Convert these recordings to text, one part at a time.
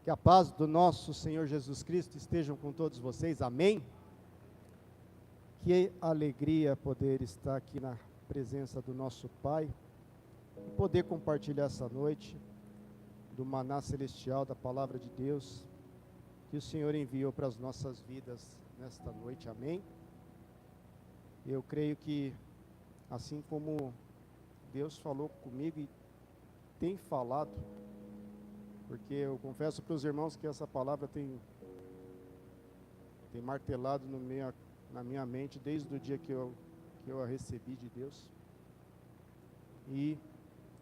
Que a paz do nosso Senhor Jesus Cristo estejam com todos vocês, amém? Que alegria poder estar aqui na presença do nosso Pai e poder compartilhar essa noite do maná celestial, da palavra de Deus, que o Senhor enviou para as nossas vidas nesta noite, amém? Eu creio que, assim como Deus falou comigo e tem falado, porque eu confesso para os irmãos que essa palavra tem martelado na minha mente desde o dia que eu a recebi de Deus. E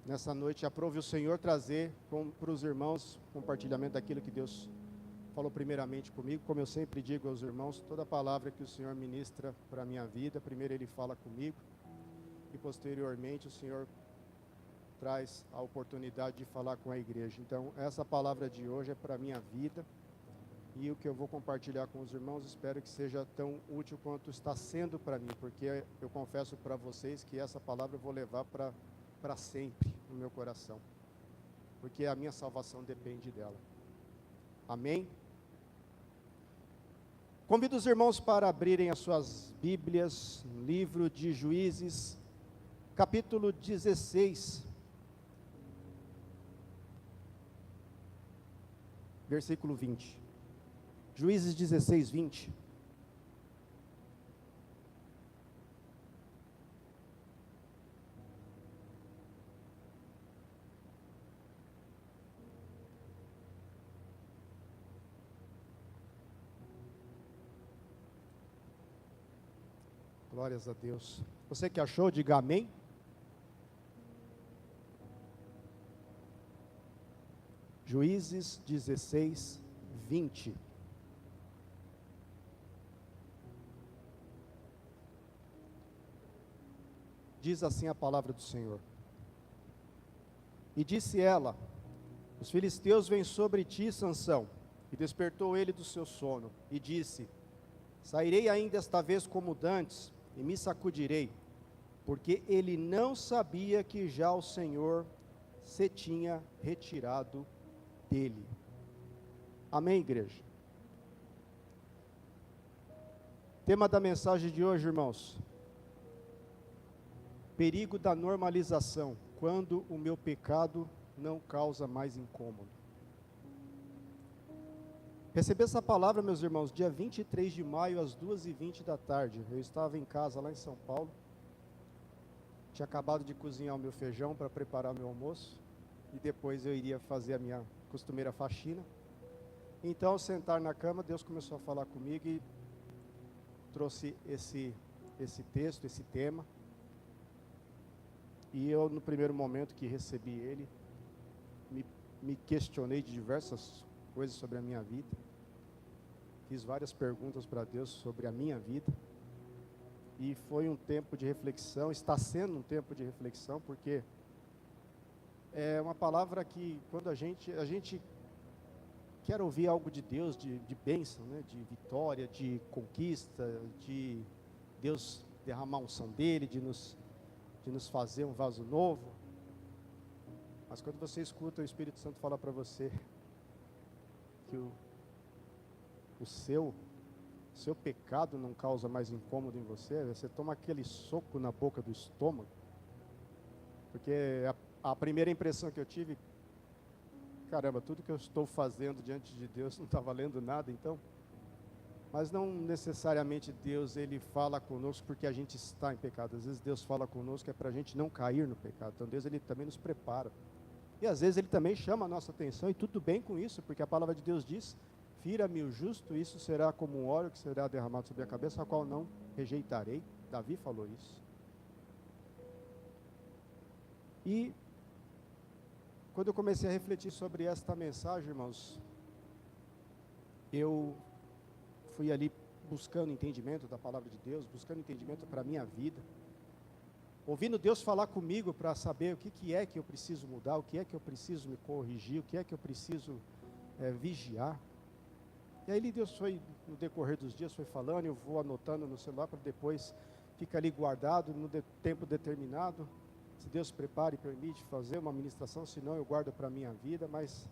nessa noite aprove o Senhor trazer para os irmãos compartilhamento daquilo que Deus falou primeiramente comigo. Como eu sempre digo aos irmãos, toda palavra que o Senhor ministra para a minha vida, primeiro Ele fala comigo e posteriormente o Senhor traz a oportunidade de falar com a igreja. Então, essa palavra de hoje é para a minha vida, e o que eu vou compartilhar com os irmãos, espero que seja tão útil quanto está sendo para mim, porque eu confesso para vocês que essa palavra eu vou levar para sempre no meu coração, porque a minha salvação depende dela. Amém? Convido os irmãos para abrirem as suas Bíblias no livro de Juízes, capítulo 16, versículo 20. Juízes 16, 20. Glórias a Deus. Você que achou, diga amém. Juízes 16, 20. Diz assim a palavra do Senhor. E disse ela: os filisteus vêm sobre ti, Sansão. E despertou ele do seu sono, e disse: sairei ainda esta vez como dantes, e me sacudirei, porque ele não sabia que já o Senhor se tinha retirado dele. Amém, igreja? Tema da mensagem de hoje, irmãos: perigo da normalização, quando o meu pecado não causa mais incômodo. Recebi essa palavra, meus irmãos, dia 23 de maio, às 2h20 da tarde. Eu estava em casa lá em São Paulo, tinha acabado de cozinhar o meu feijão para preparar o meu almoço, e depois eu iria fazer a minha costumeira faxina. Então, ao sentar na cama, Deus começou a falar comigo e trouxe esse texto, esse tema. E eu, no primeiro momento que recebi ele, me questionei de diversas coisas sobre a minha vida. Fiz várias perguntas para Deus sobre a minha vida. E foi um tempo de reflexão, está sendo um tempo de reflexão, porque é uma palavra que, quando a gente quer ouvir algo de Deus, de bênção, né, de vitória, de conquista, de Deus derramar a unção dele, de nos fazer um vaso novo. Mas quando você escuta o Espírito Santo falar para você que o seu pecado não causa mais incômodo em você, você toma aquele soco na boca do estômago, porque a primeira impressão que eu tive, caramba, tudo que eu estou fazendo diante de Deus não está valendo nada, então. Mas não necessariamente Deus, Ele fala conosco porque a gente está em pecado. Às vezes Deus fala conosco é para a gente não cair no pecado. Então Deus, Ele também nos prepara. E às vezes Ele também chama a nossa atenção, e tudo bem com isso, porque a palavra de Deus diz: fira-me o justo, isso será como um óleo que será derramado sobre a cabeça, a qual não rejeitarei. Davi falou isso. E quando eu comecei a refletir sobre esta mensagem, irmãos, eu fui ali buscando entendimento da palavra de Deus, buscando entendimento para a minha vida, ouvindo Deus falar comigo para saber o que é que eu preciso mudar, o que é que eu preciso me corrigir, o que é que eu preciso vigiar. E aí Deus foi, no decorrer dos dias, foi falando, eu vou anotando no celular para depois ficar ali guardado no tempo determinado. Se Deus prepara e permite fazer uma ministração, senão eu guardo para a minha vida, mas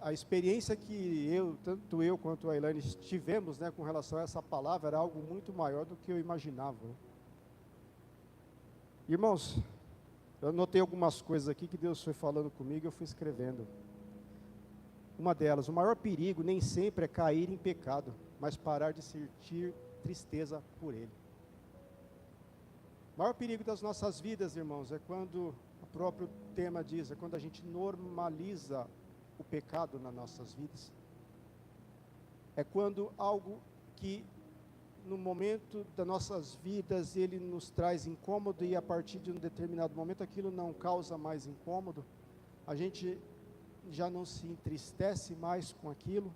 A experiência que tanto eu quanto a Elaine tivemos, né, com relação a essa palavra, era algo muito maior do que eu imaginava. Irmãos, eu anotei algumas coisas aqui que Deus foi falando comigo e eu fui escrevendo. Uma delas, o maior perigo nem sempre é cair em pecado, mas parar de sentir tristeza por ele. O maior perigo das nossas vidas, irmãos, é quando, o próprio tema diz, é quando a gente normaliza o pecado nas nossas vidas. É quando algo que no momento das nossas vidas ele nos traz incômodo e a partir de um determinado momento aquilo não causa mais incômodo, a gente já não se entristece mais com aquilo.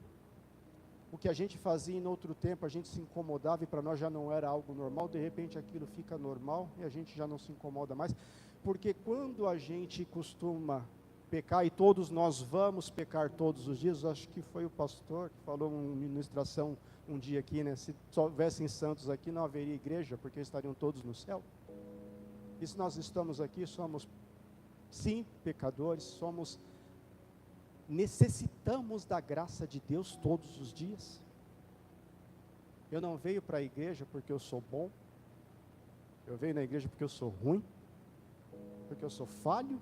O que a gente fazia em outro tempo, a gente se incomodava e para nós já não era algo normal, de repente aquilo fica normal e a gente já não se incomoda mais, porque quando a gente costuma pecar, e todos nós vamos pecar todos os dias, acho que foi o pastor que falou uma ministração um dia aqui, né? Se só houvessem santos aqui, não haveria igreja, porque estariam todos no céu. E se nós estamos aqui, somos sim pecadores, necessitamos da graça de Deus todos os dias. Eu não venho para a igreja porque eu sou bom, eu venho na igreja porque eu sou ruim, porque eu sou falho,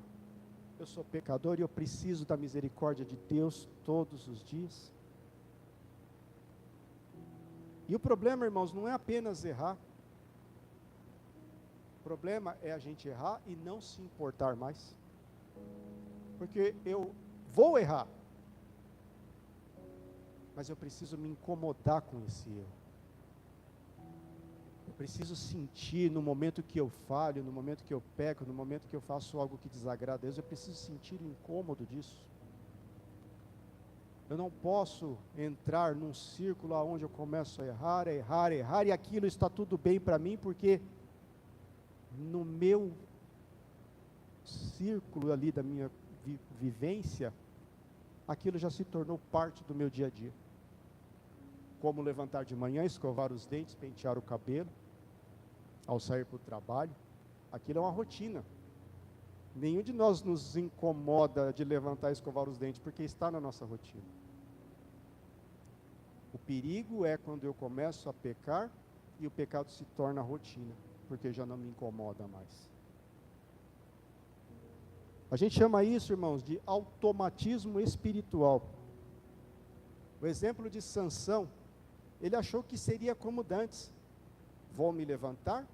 eu sou pecador e eu preciso da misericórdia de Deus todos os dias. E o problema, irmãos, não é apenas errar. O problema é a gente errar e não se importar mais. Porque eu vou errar, mas eu preciso me incomodar com esse erro. Eu preciso sentir no momento que eu falho, no momento que eu peco, no momento que eu faço algo que desagrada a Deus, eu preciso sentir o incômodo disso. Eu não posso entrar num círculo onde eu começo a errar, e aquilo está tudo bem para mim, porque no meu círculo ali da minha vivência, aquilo já se tornou parte do meu dia a dia. Como levantar de manhã, escovar os dentes, pentear o cabelo, ao sair para o trabalho, aquilo é uma rotina. Nenhum de nós nos incomoda de levantar e escovar os dentes, porque está na nossa rotina. O perigo é quando eu começo a pecar e o pecado se torna rotina, porque já não me incomoda mais. A gente chama isso, irmãos, de automatismo espiritual. O exemplo de Sansão, ele achou que seria como dantes. Vou me levantar,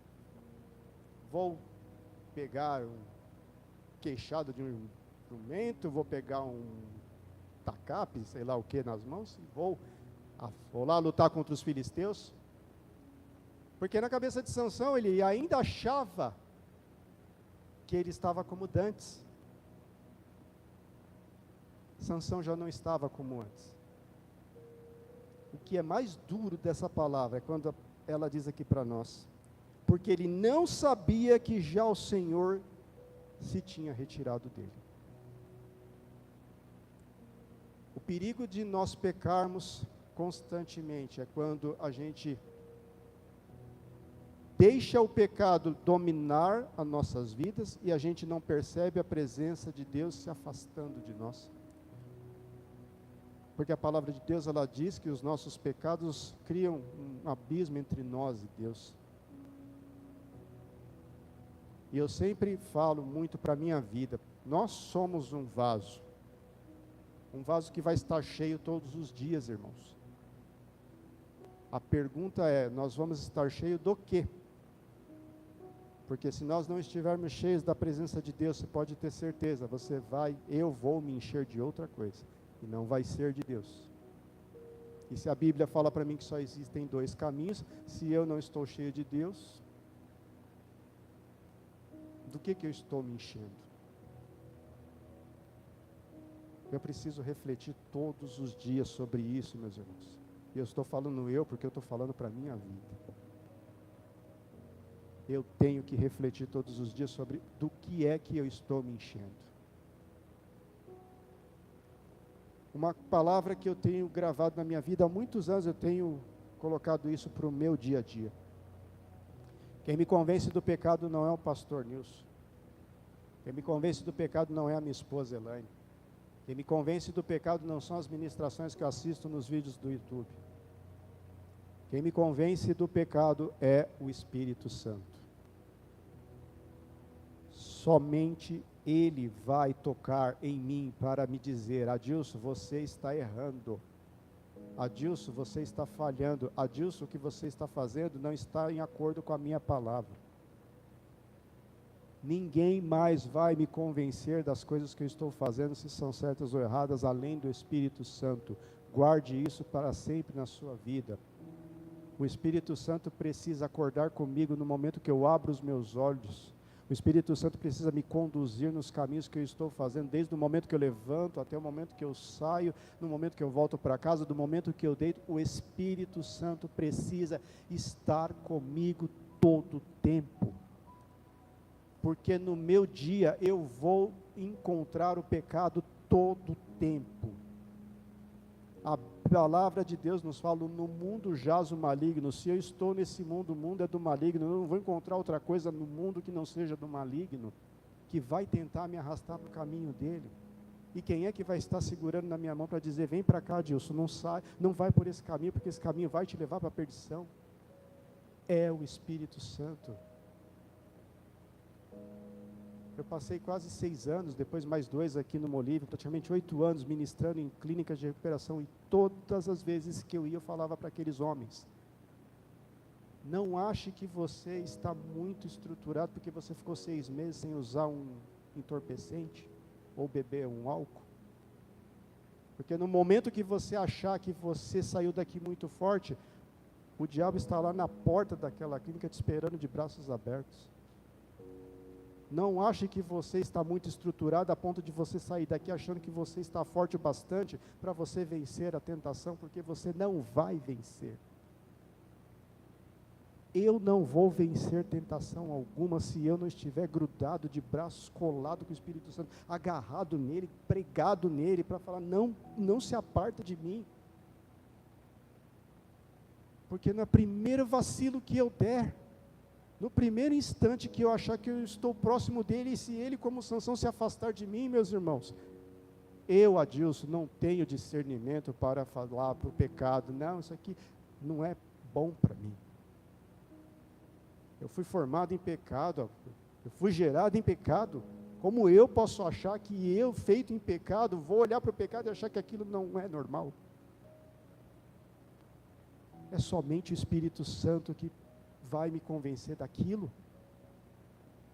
vou pegar um queixado de um instrumento, vou pegar um tacape, sei lá o que nas mãos, e vou lá lutar contra os filisteus. Porque na cabeça de Sansão, ele ainda achava que ele estava como dantes. Sansão já não estava como antes. O que é mais duro dessa palavra é quando ela diz aqui para nós, porque ele não sabia que já o Senhor se tinha retirado dele. O perigo de nós pecarmos constantemente é quando a gente deixa o pecado dominar as nossas vidas e a gente não percebe a presença de Deus se afastando de nós. Porque a palavra de Deus, ela diz que os nossos pecados criam um abismo entre nós e Deus. E eu sempre falo muito para a minha vida, nós somos um vaso que vai estar cheio todos os dias, irmãos. A pergunta é, nós vamos estar cheios do quê? Porque se nós não estivermos cheios da presença de Deus, você pode ter certeza, eu vou me encher de outra coisa. E não vai ser de Deus. E se a Bíblia fala para mim que só existem dois caminhos, se eu não estou cheio de Deus, do que eu estou me enchendo? Eu preciso refletir todos os dias sobre isso, meus irmãos. E eu estou falando porque eu estou falando para a minha vida. Eu tenho que refletir todos os dias sobre do que é que eu estou me enchendo. Uma palavra que eu tenho gravado na minha vida há muitos anos, eu tenho colocado isso para o meu dia a dia. Quem me convence do pecado não é o pastor Nilson. Quem me convence do pecado não é a minha esposa Elaine. Quem me convence do pecado não são as ministrações que eu assisto nos vídeos do YouTube. Quem me convence do pecado é o Espírito Santo. Somente Ele vai tocar em mim para me dizer: Adilson, você está errando. Adilson, você está falhando. Adilson, o que você está fazendo não está em acordo com a minha palavra. Ninguém mais vai me convencer das coisas que eu estou fazendo, se são certas ou erradas, além do Espírito Santo. Guarde isso para sempre na sua vida. O Espírito Santo precisa acordar comigo no momento que eu abro os meus olhos. O Espírito Santo precisa me conduzir nos caminhos que eu estou fazendo, desde o momento que eu levanto até o momento que eu saio, no momento que eu volto para casa, do momento que eu deito. O Espírito Santo precisa estar comigo todo o tempo. Porque no meu dia eu vou encontrar o pecado todo o tempo. A palavra de Deus nos fala: no mundo jaz o maligno. Se eu estou nesse mundo, o mundo é do maligno. Eu não vou encontrar outra coisa no mundo que não seja do maligno, que vai tentar me arrastar para o caminho dele. E quem é que vai estar segurando na minha mão para dizer: vem para cá, Adilson, não sai, não vai por esse caminho, porque esse caminho vai te levar para a perdição? É o Espírito Santo. Eu passei quase 6 anos, depois mais 2 aqui no Molívio, praticamente 8 anos ministrando em clínicas de recuperação, e todas as vezes que eu ia, eu falava para aqueles homens: não ache que você está muito estruturado porque você ficou 6 meses sem usar um entorpecente ou beber um álcool. Porque no momento que você achar que você saiu daqui muito forte, o diabo está lá na porta daquela clínica te esperando de braços abertos. Não ache que você está muito estruturado a ponto de você sair daqui achando que você está forte o bastante para você vencer a tentação, porque você não vai vencer. Eu não vou vencer tentação alguma se eu não estiver grudado, de braços colados com o Espírito Santo, agarrado nele, pregado nele, para falar: não se aparta de mim. Porque no primeiro vacilo que eu der, no primeiro instante que eu achar que eu estou próximo dele, e se ele, como Sansão, se afastar de mim, meus irmãos, eu, Adilson, não tenho discernimento para falar para o pecado: não, isso aqui não é bom para mim. Eu fui formado em pecado, eu fui gerado em pecado. Como eu posso achar que eu, feito em pecado, vou olhar para o pecado e achar que aquilo não é normal? É somente o Espírito Santo que vai me convencer daquilo,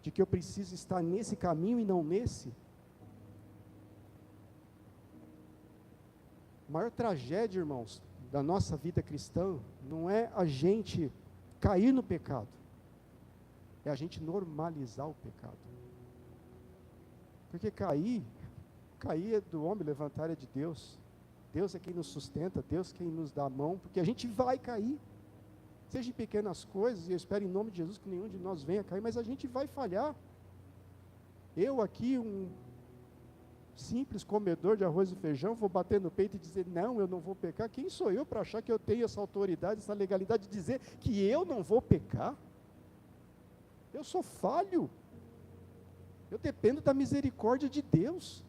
de que eu preciso estar nesse caminho e não nesse. A maior tragédia, irmãos, da nossa vida cristã, não é a gente cair no pecado, é a gente normalizar o pecado. Porque cair é do homem, levantar é de Deus. Deus é quem nos sustenta, Deus quem nos dá a mão, porque a gente vai cair. Seja em pequenas coisas, e eu espero em nome de Jesus que nenhum de nós venha cair, mas a gente vai falhar. Eu aqui, um simples comedor de arroz e feijão, vou bater no peito e dizer: não, eu não vou pecar. Quem sou eu para achar que eu tenho essa autoridade, essa legalidade de dizer que eu não vou pecar? Eu sou falho. Eu dependo da misericórdia de Deus.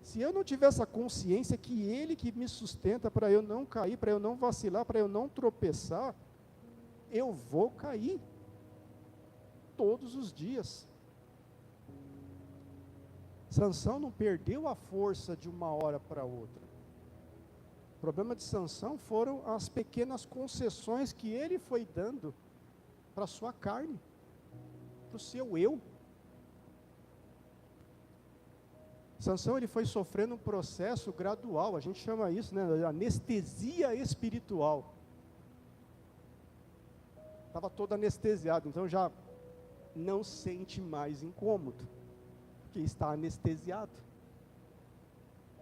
Se eu não tiver essa consciência que Ele que me sustenta para eu não cair, para eu não vacilar, para eu não tropeçar, eu vou cair todos os dias. Sansão não perdeu a força de uma hora para outra. O problema de Sansão foram as pequenas concessões que ele foi dando para a sua carne, para o seu eu. Sansão, ele foi sofrendo um processo gradual, a gente chama isso, né, anestesia espiritual. Estava todo anestesiado, então já não sente mais incômodo, porque está anestesiado.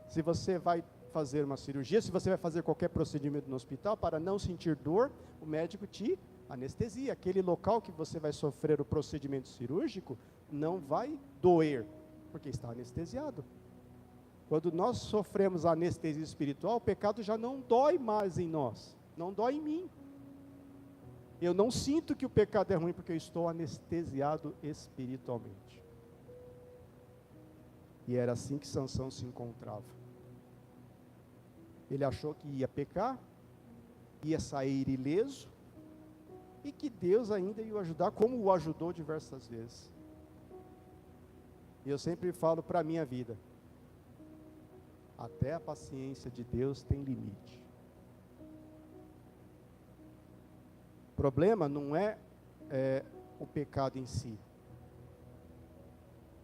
Se você vai fazer uma cirurgia, se você vai fazer qualquer procedimento no hospital, para não sentir dor, o médico te anestesia. Aquele local que você vai sofrer o procedimento cirúrgico, não vai doer, porque está anestesiado. Quando nós sofremos a anestesia espiritual, o pecado já não dói mais em nós, não dói em mim. Eu não sinto que o pecado é ruim, porque eu estou anestesiado espiritualmente. E era assim que Sansão se encontrava. Ele achou que ia pecar, ia sair ileso, e que Deus ainda ia o ajudar, como o ajudou diversas vezes. E eu sempre falo para a minha vida, até a paciência de Deus tem limite. O problema não é o pecado em si,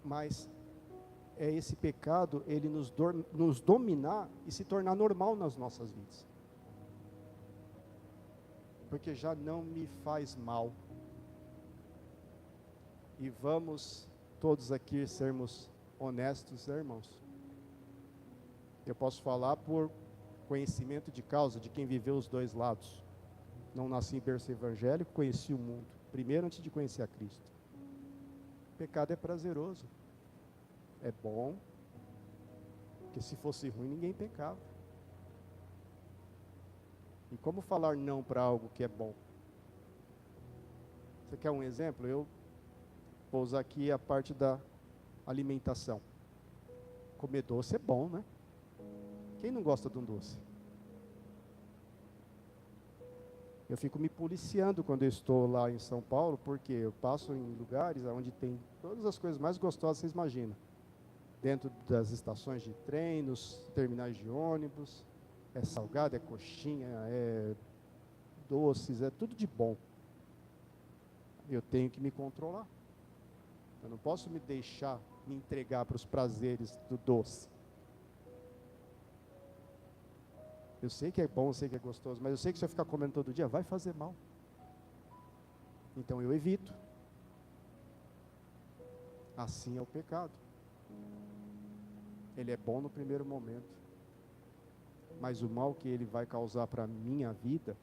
mas é esse pecado, ele nos dominar e se tornar normal nas nossas vidas. Porque já não me faz mal. E vamos todos aqui sermos honestos, né, irmãos? Eu posso falar por conhecimento de causa, de quem viveu os dois lados. Não nasci em berço evangélico, conheci o mundo, primeiro antes de conhecer a Cristo. O pecado é prazeroso, é bom, porque se fosse ruim ninguém pecava. E como falar não para algo que é bom? Você quer um exemplo? Eu vou usar aqui a parte da alimentação. Comer doce é bom, né? Quem não gosta de um doce? Eu fico me policiando quando eu estou lá em São Paulo, porque eu passo em lugares onde tem todas as coisas mais gostosas que vocês imaginam. Dentro das estações de trem, nos terminais de ônibus, é salgado, é coxinha, é doces, é tudo de bom. Eu tenho que me controlar. Eu não posso me deixar me entregar para os prazeres do doce. Eu sei que é bom, eu sei que é gostoso, mas eu sei que se eu ficar comendo todo dia, vai fazer mal. Então eu evito. Assim é o pecado. Ele é bom no primeiro momento, mas o mal que ele vai causar para a minha vida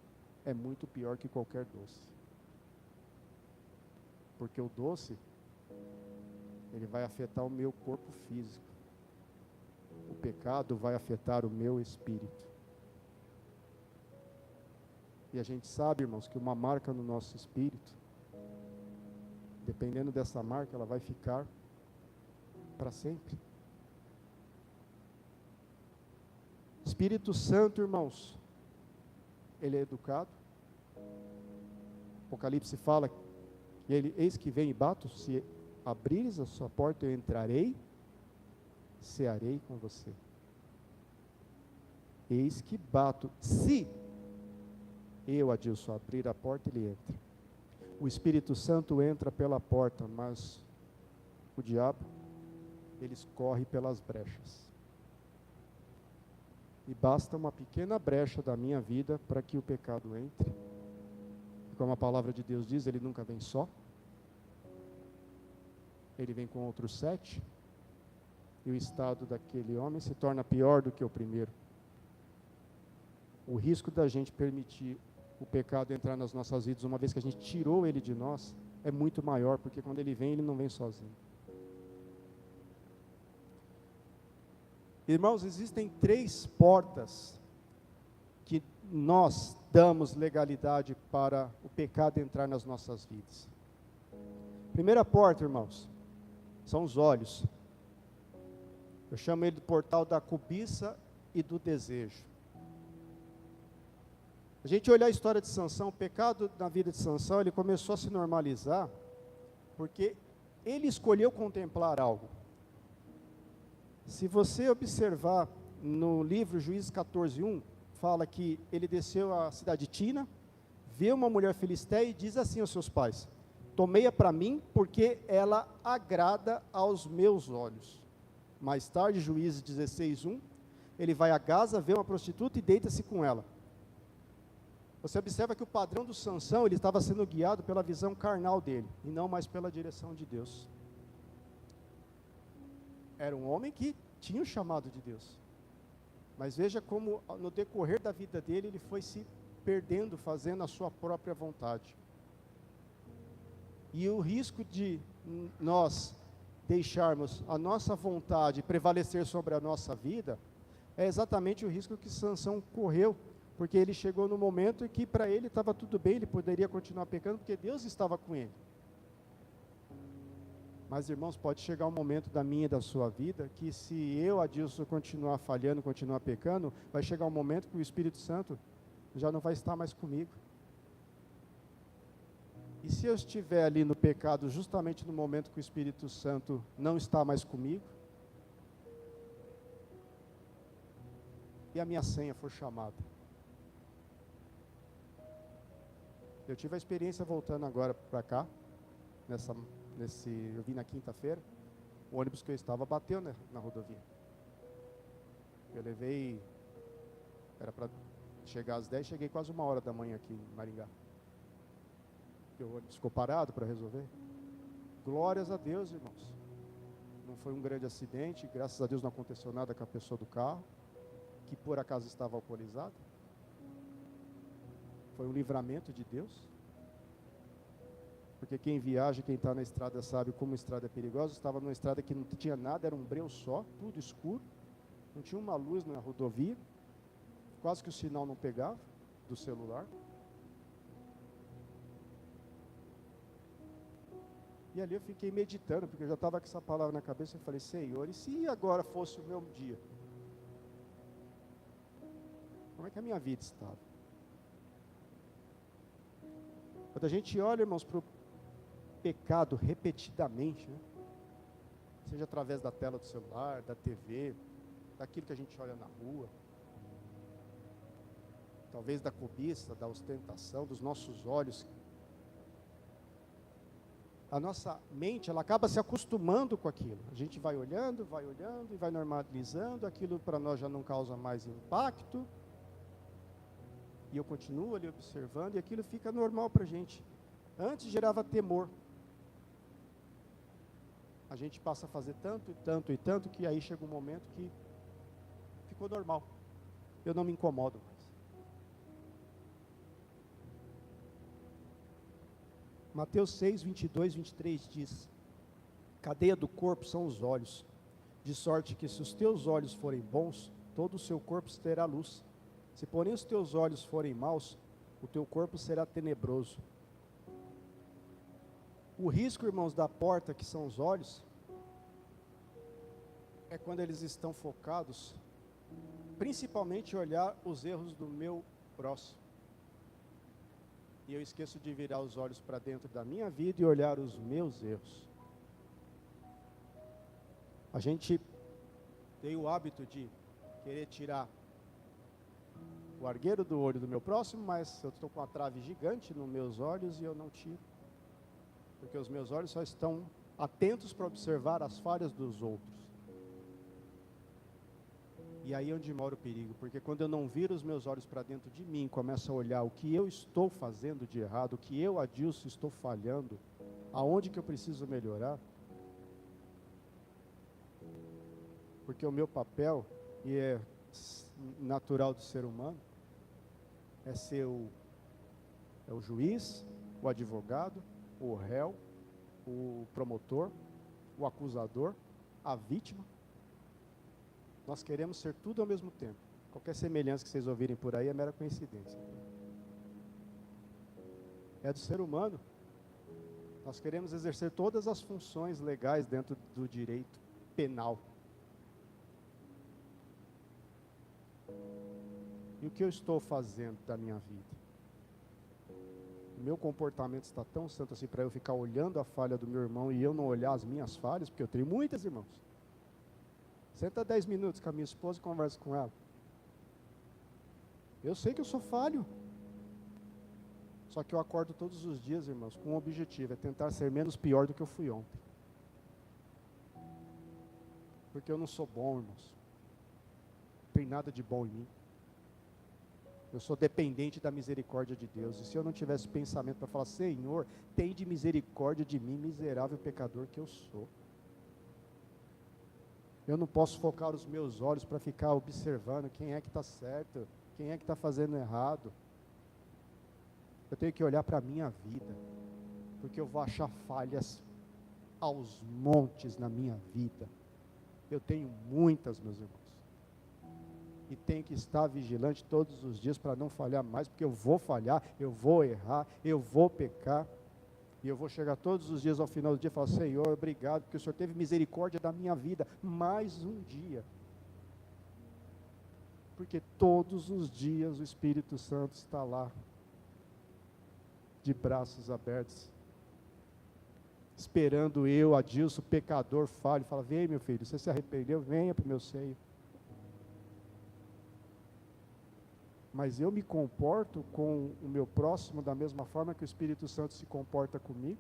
é muito pior que qualquer doce. Porque o doce, ele vai afetar o meu corpo físico. O pecado vai afetar o meu espírito. E a gente sabe, irmãos, que uma marca no nosso espírito, dependendo dessa marca, ela vai ficar para sempre. Espírito Santo, irmãos, ele é educado. Apocalipse fala que ele, eis que vem e bato, se abrires a sua porta eu entrarei, cearei com você. Eis que bato, se eu, Adilson, abrir a porta, ele entra. O Espírito Santo entra pela porta, mas o diabo, ele escorre pelas brechas. E basta uma pequena brecha da minha vida para que o pecado entre. E como a palavra de Deus diz, ele nunca vem só. Ele vem com outros 7. E o estado daquele homem se torna pior do que o primeiro. O risco da gente permitir o pecado entrar nas nossas vidas, uma vez que a gente tirou ele de nós, é muito maior, porque quando ele não vem sozinho. Irmãos, existem 3 portas que nós damos legalidade para o pecado entrar nas nossas vidas. Primeira porta, irmãos, são os olhos. Eu chamo ele do portal da cobiça e do desejo. A gente olhar a história de Sansão, o pecado na vida de Sansão, ele começou a se normalizar, porque ele escolheu contemplar algo. Se você observar no livro Juízes 14:1, fala que ele desceu à cidade de Tina, vê uma mulher filisteia e diz assim aos seus pais: tomei-a para mim, porque ela agrada aos meus olhos. Mais tarde, Juízes 16:1, ele vai a Gaza, vê uma prostituta e deita-se com ela. Você observa que o padrão do Sansão, ele estava sendo guiado pela visão carnal dele, e não mais pela direção de Deus. Era um homem que tinha o chamado de Deus. Mas veja como no decorrer da vida dele, ele foi se perdendo, fazendo a sua própria vontade. E o risco de nós deixarmos a nossa vontade prevalecer sobre a nossa vida, é exatamente o risco que Sansão correu, porque ele chegou no momento em que para ele estava tudo bem, ele poderia continuar pecando, porque Deus estava com ele. Mas, irmãos, pode chegar um momento da minha e da sua vida que, se eu, Adilson, continuar falhando, continuar pecando, vai chegar um momento que o Espírito Santo já não vai estar mais comigo. E se eu estiver ali no pecado, justamente no momento que o Espírito Santo não está mais comigo, e a minha senha for chamada? Eu tive a experiência voltando agora para cá, eu vim na quinta-feira, o ônibus que eu estava bateu, né, na rodovia. Eu levei, era para chegar às 10, cheguei quase 1h da manhã aqui em Maringá. Porque o ônibus ficou parado para resolver. Glórias a Deus, irmãos. Não foi um grande acidente, graças a Deus não aconteceu nada com a pessoa do carro, que por acaso estava alcoolizada. Foi um livramento de Deus. Porque quem viaja, quem está na estrada sabe como a estrada é perigosa. Estava numa estrada que não tinha nada, era um breu só, tudo escuro. Não tinha uma luz na rodovia. Quase que o sinal não pegava do celular. E ali eu fiquei meditando, porque eu já estava com essa palavra na cabeça. Eu falei, Senhor, e se agora fosse o meu dia? Como é que a minha vida estava? Quando a gente olha, irmãos, para o pecado repetidamente, né? Seja através da tela do celular, da TV, daquilo que a gente olha na rua, talvez da cobiça, da ostentação, dos nossos olhos. A nossa mente, ela acaba se acostumando com aquilo. A gente vai olhando e vai normalizando, aquilo para nós já não causa mais impacto. E eu continuo ali observando, e aquilo fica normal para a gente. Antes gerava temor. A gente passa a fazer tanto, e tanto, e tanto, que aí chega um momento que ficou normal. Eu não me incomodo mais. Mateus 6, 22, 23 diz: cadeia do corpo são os olhos, de sorte que se os teus olhos forem bons, todo o seu corpo terá luz. Se porém os teus olhos forem maus, o teu corpo será tenebroso. O risco, irmãos, da porta, que são os olhos, é quando eles estão focados, principalmente olhar os erros do meu próximo. E eu esqueço de virar os olhos para dentro da minha vida e olhar os meus erros. A gente tem o hábito de querer tirar o argueiro do olho do meu próximo, mas eu estou com uma trave gigante nos meus olhos e eu não tiro. Porque os meus olhos só estão atentos para observar as falhas dos outros. E aí é onde mora o perigo, porque quando eu não viro os meus olhos para dentro de mim, começo a olhar o que eu estou fazendo de errado, o que eu, Adilson, estou falhando, aonde que eu preciso melhorar. Porque o meu papel, e é natural do ser humano, é ser o juiz, o advogado, o réu, o promotor, o acusador, a vítima. Nós queremos ser tudo ao mesmo tempo. Qualquer semelhança que vocês ouvirem por aí é mera coincidência. É do ser humano. Nós queremos exercer todas as funções legais dentro do direito penal. E o que eu estou fazendo da minha vida? O meu comportamento está tão santo assim para eu ficar olhando a falha do meu irmão e eu não olhar as minhas falhas, porque eu tenho muitas, irmãos. Senta 10 minutos com a minha esposa e conversa com ela. Eu sei que eu sou falho. Só que eu acordo todos os dias, irmãos, com um objetivo, é tentar ser menos pior do que eu fui ontem. Porque eu não sou bom, irmãos. Não tem nada de bom em mim. Eu sou dependente da misericórdia de Deus. E se eu não tivesse pensamento para falar, Senhor, tem de misericórdia de mim, miserável pecador que eu sou. Eu não posso focar os meus olhos para ficar observando quem é que está certo, quem é que está fazendo errado. Eu tenho que olhar para a minha vida, porque eu vou achar falhas aos montes na minha vida. Eu tenho muitas, meus irmãos. E tenho que estar vigilante todos os dias para não falhar mais, porque eu vou falhar, eu vou errar, eu vou pecar. E eu vou chegar todos os dias ao final do dia e falar: Senhor, obrigado, porque o Senhor teve misericórdia da minha vida, mais um dia. Porque todos os dias o Espírito Santo está lá, de braços abertos, esperando eu, Adilson, pecador, falho, fala: vem meu filho, você se arrependeu, venha para o meu seio. Mas eu me comporto com o meu próximo da mesma forma que o Espírito Santo se comporta comigo?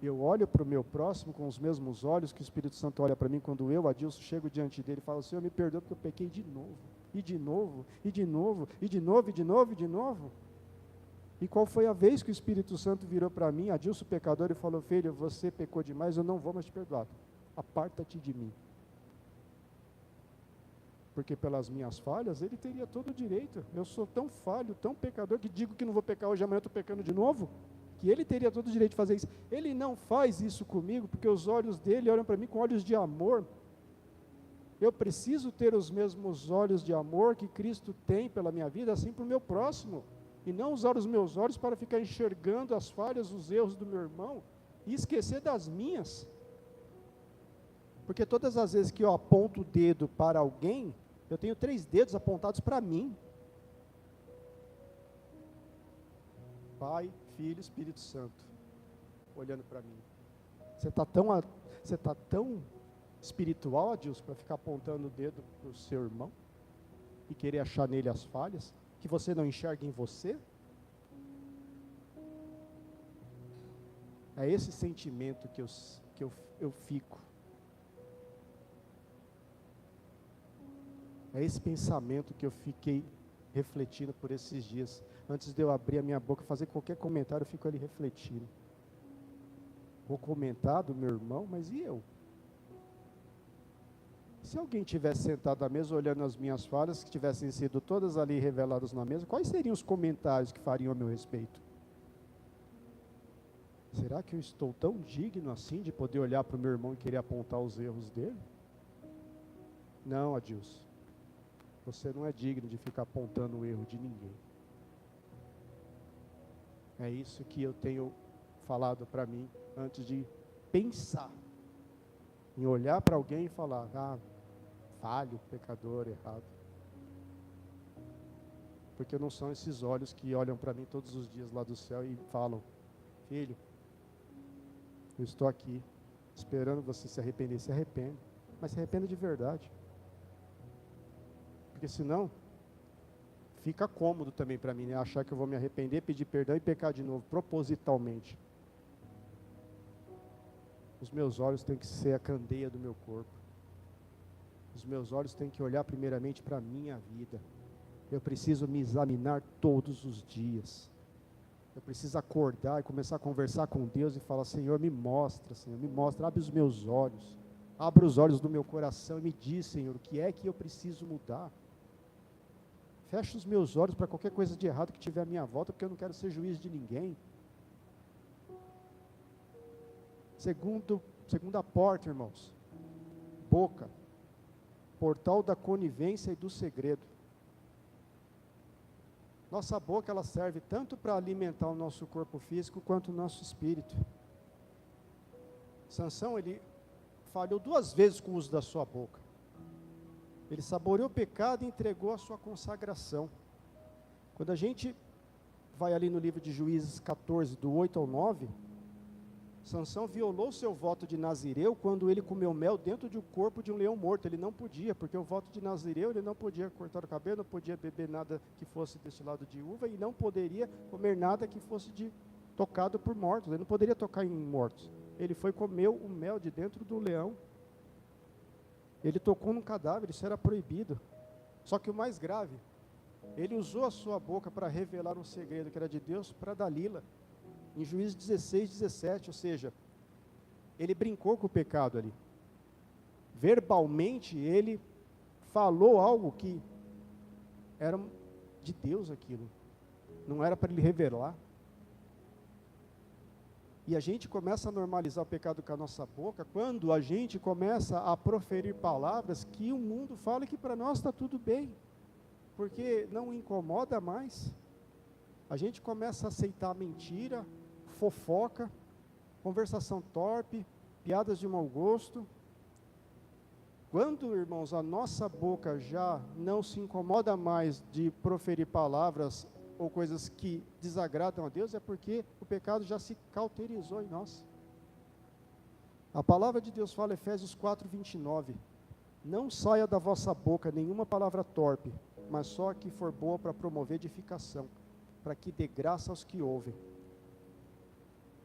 Eu olho para o meu próximo com os mesmos olhos que o Espírito Santo olha para mim quando eu, Adilson, chego diante dele e falo: Senhor, me perdoa porque eu pequei de novo, e de novo, e de novo, e de novo, e de novo, e de novo. E qual foi a vez que o Espírito Santo virou para mim, Adilson, pecador, e falou: filho, você pecou demais, eu não vou mais te perdoar, aparta-te de mim. Porque pelas minhas falhas, ele teria todo o direito. Eu sou tão falho, tão pecador, que digo que não vou pecar hoje, amanhã eu estou pecando de novo, que ele teria todo o direito de fazer isso. Ele não faz isso comigo, porque os olhos dele olham para mim com olhos de amor. Eu preciso ter os mesmos olhos de amor que Cristo tem pela minha vida, assim para o meu próximo. E não usar os meus olhos para ficar enxergando as falhas, os erros do meu irmão, e esquecer das minhas. Porque todas as vezes que eu aponto o dedo para alguém, eu tenho 3 dedos apontados para mim. Pai, Filho, Espírito Santo, olhando para mim. Você está tão espiritual, Adilson, para ficar apontando o dedo para o seu irmão e querer achar nele as falhas, que você não enxerga em você? É esse sentimento que eu fico. É esse pensamento que eu fiquei refletindo por esses dias. Antes de eu abrir a minha boca, fazer qualquer comentário, eu fico ali refletindo. Vou comentar do meu irmão, mas e eu? Se alguém tivesse sentado à mesa olhando as minhas falhas, que tivessem sido todas ali reveladas na mesa, quais seriam os comentários que fariam a meu respeito? Será que eu estou tão digno assim de poder olhar para o meu irmão e querer apontar os erros dele? Não, Adilson. Você não é digno de ficar apontando o erro de ninguém. É isso que eu tenho falado para mim antes de pensar em olhar para alguém e falar: falho, pecador, errado. Porque não são esses olhos que olham para mim todos os dias lá do céu e falam: filho, eu estou aqui esperando você se arrepender. Se arrependa, mas se arrependa de verdade. Porque senão, fica cômodo também para mim, né? Achar que eu vou me arrepender, pedir perdão e pecar de novo, propositalmente. Os meus olhos têm que ser a candeia do meu corpo. Os meus olhos têm que olhar primeiramente para a minha vida. Eu preciso me examinar todos os dias. Eu preciso acordar e começar a conversar com Deus e falar: Senhor, me mostra, Senhor, me mostra, abre os meus olhos. Abra os olhos do meu coração e me diz, Senhor, o que é que eu preciso mudar. Fecha os meus olhos para qualquer coisa de errado que tiver à minha volta, porque eu não quero ser juiz de ninguém. Segunda porta, irmãos. Boca. Portal da conivência e do segredo. Nossa boca, ela serve tanto para alimentar o nosso corpo físico, quanto o nosso espírito. Sansão, ele falhou 2 vezes com o uso da sua boca. Ele saboreou o pecado e entregou a sua consagração. Quando a gente vai ali no livro de Juízes 14, do 8 ao 9, Sansão violou seu voto de Nazireu quando ele comeu mel dentro do corpo de um leão morto. Ele não podia, porque o voto de Nazireu, ele não podia cortar o cabelo, não podia beber nada que fosse destilado de uva, e não poderia comer nada que fosse tocado por mortos. Ele não poderia tocar em mortos. Ele foi comer o mel de dentro do leão. Ele tocou num cadáver, isso era proibido. Só que o mais grave, ele usou a sua boca para revelar um segredo que era de Deus para Dalila, em Juízes 16, 17, ou seja, ele brincou com o pecado ali. Verbalmente, ele falou algo que era de Deus aquilo, não era para ele revelar. E a gente começa a normalizar o pecado com a nossa boca quando a gente começa a proferir palavras que o mundo fala que para nós está tudo bem, porque não incomoda mais. a gente começa a aceitar mentira, fofoca, conversação torpe, piadas de mau gosto. Quando, irmãos, a nossa boca já não se incomoda mais de proferir palavras ou coisas que desagradam a Deus, é porque o pecado já se cauterizou em nós. A palavra de Deus fala, Efésios 4:29, não saia da vossa boca nenhuma palavra torpe, mas só a que for boa para promover edificação, para que dê graça aos que ouvem.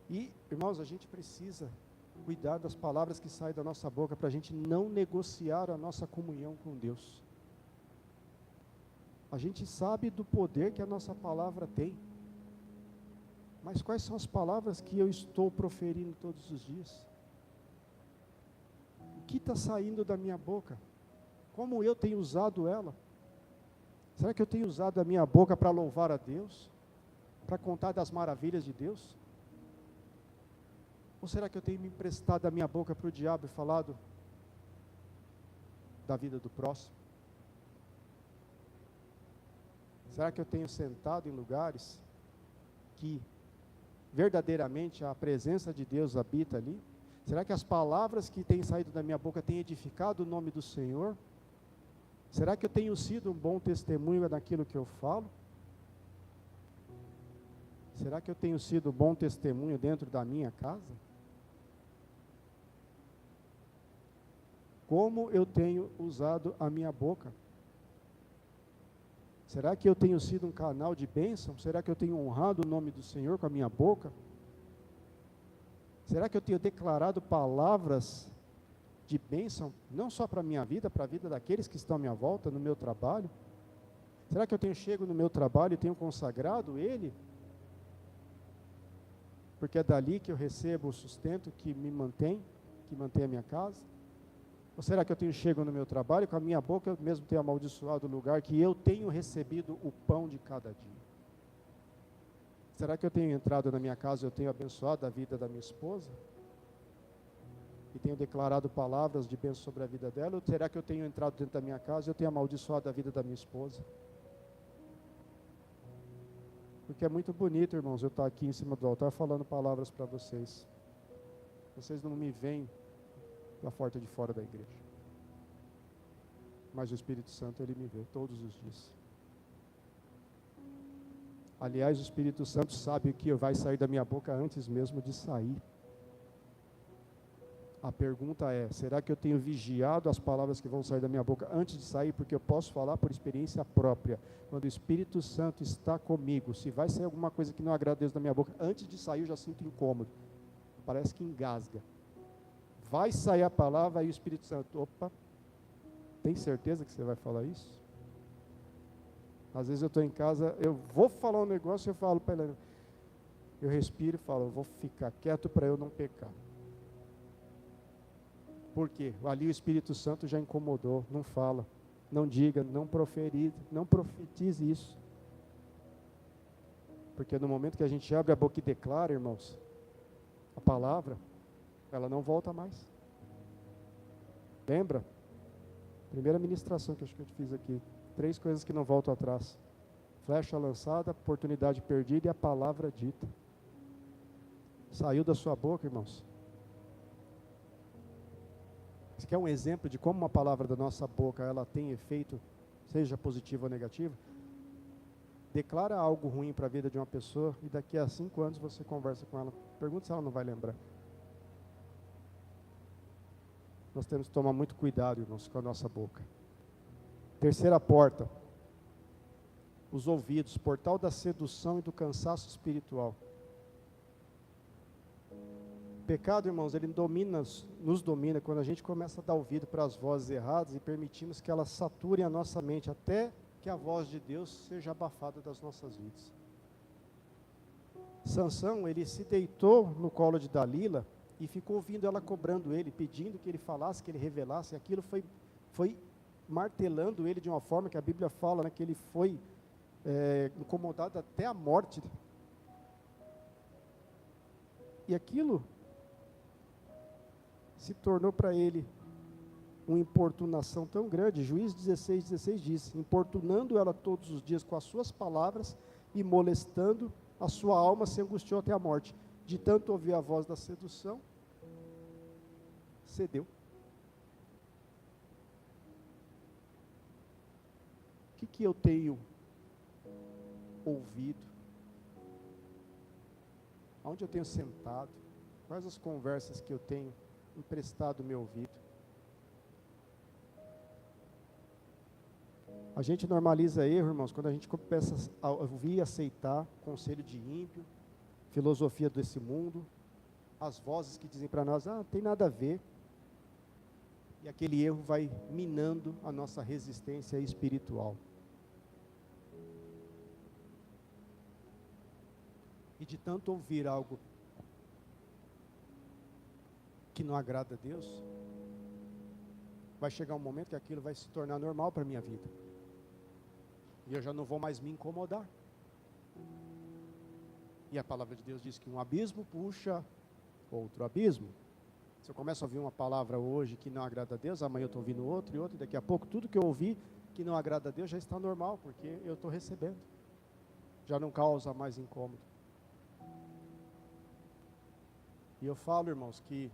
E, irmãos, a gente precisa cuidar das palavras que saem da nossa boca, para a gente não negociar a nossa comunhão com Deus. A gente sabe do poder que a nossa palavra tem, mas quais são as palavras que eu estou proferindo todos os dias? O que está saindo da minha boca? Como eu tenho usado ela? Será que eu tenho usado a minha boca para louvar a Deus? Para contar das maravilhas de Deus? Ou será que eu tenho me emprestado a minha boca para o diabo e falado da vida do próximo? Será que eu tenho sentado em lugares que verdadeiramente a presença de Deus habita ali? Será que as palavras que têm saído da minha boca têm edificado o nome do Senhor? Será que eu tenho sido um bom testemunho daquilo que eu falo? Será que eu tenho sido um bom testemunho dentro da minha casa? Como eu tenho usado a minha boca? Será que eu tenho sido um canal de bênção? Será que eu tenho honrado o nome do Senhor com a minha boca? Será que eu tenho declarado palavras de bênção, não só para a minha vida, para a vida daqueles que estão à minha volta, no meu trabalho? Será que eu chego no meu trabalho e tenho consagrado ele? Porque é dali que eu recebo o sustento que me mantém, que mantém a minha casa? Ou será que eu chego no meu trabalho e com a minha boca eu mesmo tenho amaldiçoado o lugar que eu tenho recebido o pão de cada dia? Será que eu tenho entrado na minha casa e eu tenho abençoado a vida da minha esposa? E tenho declarado palavras de bênção sobre a vida dela? Ou será que eu tenho entrado dentro da minha casa e eu tenho amaldiçoado a vida da minha esposa? Porque é muito bonito, irmãos, eu estar aqui em cima do altar falando palavras para vocês. Vocês não me veem da porta de fora da igreja. Mas o Espírito Santo, ele me vê todos os dias. Aliás, o Espírito Santo sabe o que vai sair da minha boca antes mesmo de sair. A pergunta é, será que eu tenho vigiado as palavras que vão sair da minha boca antes de sair? Porque eu posso falar por experiência própria. Quando o Espírito Santo está comigo, se vai sair alguma coisa que não agrada a Deus da minha boca, antes de sair eu já sinto incômodo. Parece que engasga. Vai sair a palavra e o Espírito Santo, opa, tem certeza que você vai falar isso? Às vezes eu estou em casa, eu vou falar um negócio e eu falo para ele, eu respiro e falo, eu vou ficar quieto para eu não pecar. Por quê? Ali o Espírito Santo já incomodou, não fala, não diga, não profetize isso. Porque no momento que a gente abre a boca e declara, irmãos, a palavra, ela não volta mais. Lembra? Primeira ministração que eu acho que eu te fiz aqui. 3 coisas que não voltam atrás. Flecha lançada, oportunidade perdida e a palavra dita. Saiu da sua boca, irmãos. Você quer um exemplo de como uma palavra da nossa boca, ela tem efeito, seja positivo ou negativo? Declara algo ruim para a vida de uma pessoa e daqui a 5 anos você conversa com ela. Pergunta se ela não vai lembrar. Nós temos que tomar muito cuidado, irmãos, com a nossa boca. Terceira porta. Os ouvidos, portal da sedução e do cansaço espiritual. O pecado, irmãos, ele nos domina quando a gente começa a dar ouvido para as vozes erradas e permitimos que elas saturem a nossa mente até que a voz de Deus seja abafada das nossas vidas. Sansão, ele se deitou no colo de Dalila e ficou ouvindo ela cobrando ele, pedindo que ele falasse, que ele revelasse, e aquilo foi martelando ele de uma forma que a Bíblia fala, né, que ele foi incomodado até a morte. E aquilo se tornou para ele uma importunação tão grande. Juízes 16:16 diz, importunando ela todos os dias com as suas palavras e molestando, a sua alma se angustiou até a morte. De tanto ouvir a voz da sedução, cedeu. O que eu tenho ouvido? Onde eu tenho sentado? Quais as conversas que eu tenho emprestado meu ouvido? A gente normaliza erro, irmãos, quando a gente começa a ouvir e aceitar conselho de ímpio, filosofia desse mundo, as vozes que dizem para nós, não tem nada a ver. E aquele erro vai minando a nossa resistência espiritual. E de tanto ouvir algo que não agrada a Deus, vai chegar um momento que aquilo vai se tornar normal para a minha vida. E eu já não vou mais me incomodar. E a palavra de Deus diz que um abismo puxa outro abismo. Se eu começo a ouvir uma palavra hoje que não agrada a Deus, amanhã eu estou ouvindo outra e outra, e daqui a pouco tudo que eu ouvi que não agrada a Deus já está normal, porque eu estou recebendo. Já não causa mais incômodo. E eu falo, irmãos, que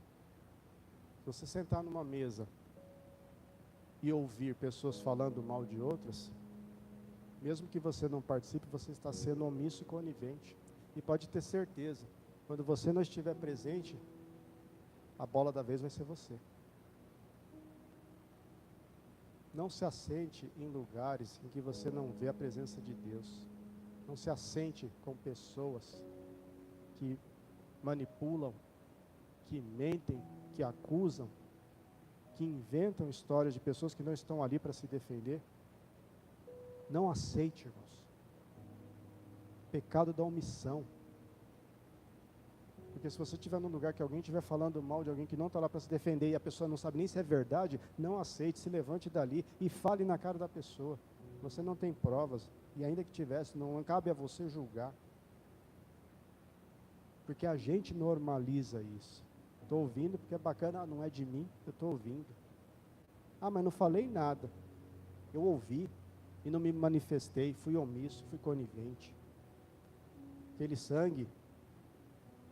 se você sentar numa mesa e ouvir pessoas falando mal de outras, mesmo que você não participe, você está sendo omisso e conivente. E pode ter certeza, quando você não estiver presente, a bola da vez vai ser você. Não se assente em lugares em que você não vê a presença de Deus. Não se assente com pessoas que manipulam, que mentem, que acusam, que inventam histórias de pessoas que não estão ali para se defender. Não aceite, irmãos. Pecado da omissão. Porque se você estiver num lugar que alguém estiver falando mal de alguém que não está lá para se defender e a pessoa não sabe nem se é verdade, não aceite, se levante dali e fale na cara da pessoa. Você não tem provas, e ainda que tivesse, não cabe a você julgar. Porque a gente normaliza isso. Estou ouvindo porque é bacana, não é de mim, eu estou ouvindo. Mas não falei nada. Eu ouvi e não me manifestei, fui omisso, fui conivente. Aquele sangue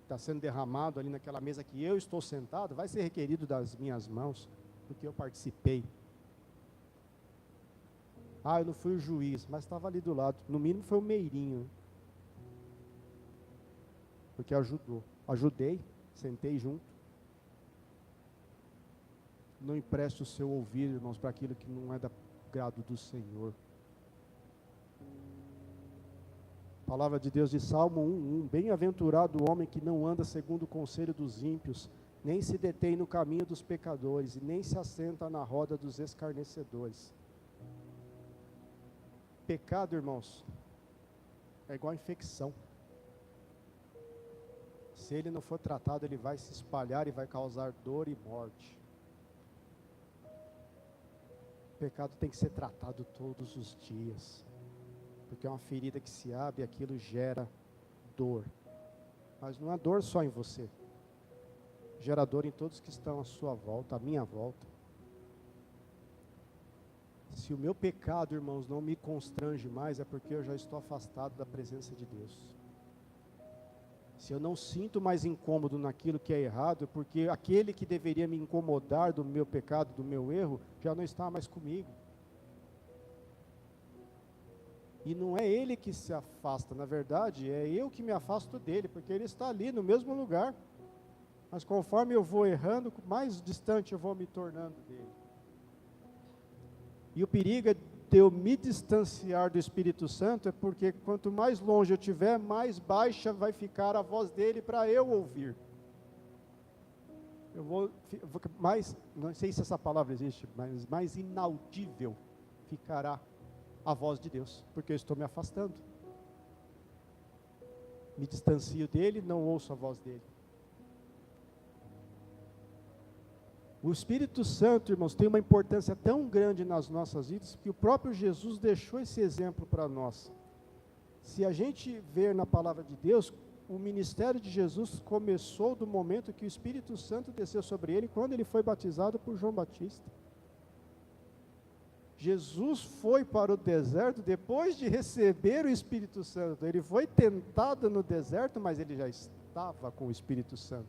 está sendo derramado ali naquela mesa que eu estou sentado, vai ser requerido das minhas mãos, porque eu participei. Eu não fui o juiz, mas estava ali do lado, no mínimo foi o meirinho, porque ajudei, sentei junto. Não empreste o seu ouvido, irmãos, para aquilo que não é da grado do Senhor. A palavra de Deus de Salmo 1:1, bem-aventurado o homem que não anda segundo o conselho dos ímpios, nem se detém no caminho dos pecadores, e nem se assenta na roda dos escarnecedores. Pecado, irmãos, é igual a infecção. Se ele não for tratado, ele vai se espalhar e vai causar dor e morte. O pecado tem que ser tratado todos os dias. Porque é uma ferida que se abre e aquilo gera dor. Mas não é dor só em você. Gera dor em todos que estão à sua volta, à minha volta. Se o meu pecado, irmãos, não me constrange mais, é porque eu já estou afastado da presença de Deus. Se eu não sinto mais incômodo naquilo que é errado, é porque aquele que deveria me incomodar do meu pecado, do meu erro, já não está mais comigo. E não é ele que se afasta, na verdade, é eu que me afasto dele, porque ele está ali no mesmo lugar. Mas conforme eu vou errando, mais distante eu vou me tornando dele. E o perigo de eu me distanciar do Espírito Santo é porque quanto mais longe eu estiver, mais baixa vai ficar a voz dele para eu ouvir. Eu vou mais, não sei se essa palavra existe, mas mais inaudível ficará a voz de Deus, porque eu estou me afastando. Me distancio dele, não ouço a voz dele. O Espírito Santo, irmãos, tem uma importância tão grande nas nossas vidas, que o próprio Jesus deixou esse exemplo para nós. Se a gente ver na palavra de Deus, o ministério de Jesus começou do momento que o Espírito Santo desceu sobre ele, quando ele foi batizado por João Batista. Jesus foi para o deserto depois de receber o Espírito Santo. Ele foi tentado no deserto, mas ele já estava com o Espírito Santo.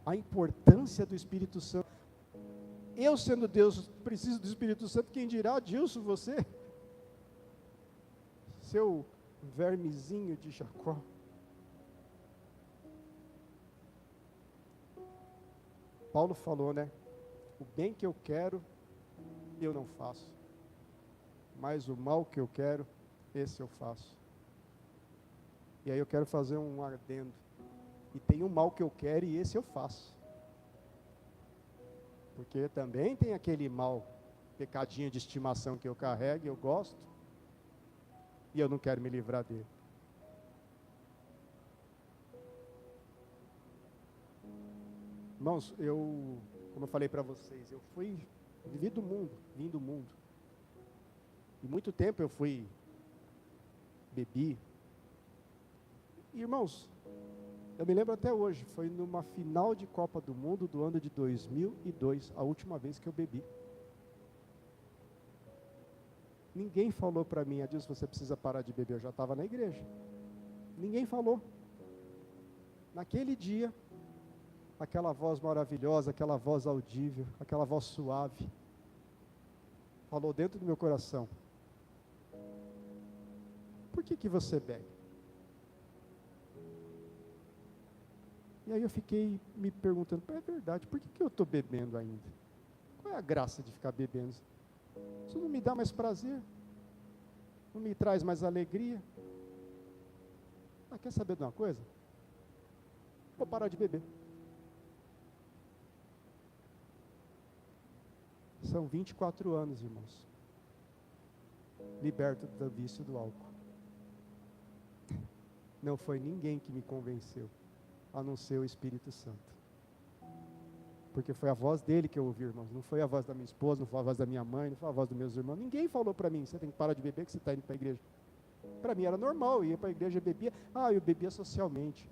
A importância do Espírito Santo. Eu, sendo Deus, preciso do Espírito Santo. Quem dirá, Dilson, você? Seu vermezinho de Jacó. Paulo falou, né? O bem que eu quero, eu não faço. Mas o mal que eu quero, esse eu faço. E aí eu quero fazer um adendo. E tem um mal que eu quero e esse eu faço. Porque também tem aquele mal, pecadinho de estimação que eu carrego, eu gosto. E eu não quero me livrar dele. Irmãos, como eu falei para vocês, eu vivi do mundo, vim do mundo. E muito tempo eu bebi. E, irmãos, eu me lembro até hoje, foi numa final de Copa do Mundo do ano de 2002, a última vez que eu bebi. Ninguém falou para mim, Adilson, você precisa parar de beber, eu já estava na igreja. Ninguém falou. Naquele dia, aquela voz maravilhosa, aquela voz audível, aquela voz suave, falou dentro do meu coração: por que você bebe? E aí eu fiquei me perguntando, é verdade, por que eu estou bebendo ainda? Qual é a graça de ficar bebendo? Isso não me dá mais prazer? Não me traz mais alegria? Quer saber de uma coisa? Vou parar de beber. São 24 anos, irmãos, liberto do vício do álcool. Não foi ninguém que me convenceu, a não ser o Espírito Santo. Porque foi a voz dele que eu ouvi, irmãos. Não foi a voz da minha esposa, não foi a voz da minha mãe, não foi a voz dos meus irmãos. Ninguém falou para mim, você tem que parar de beber que você está indo para a igreja. Para mim era normal, eu ia para a igreja e bebia. Eu bebia socialmente.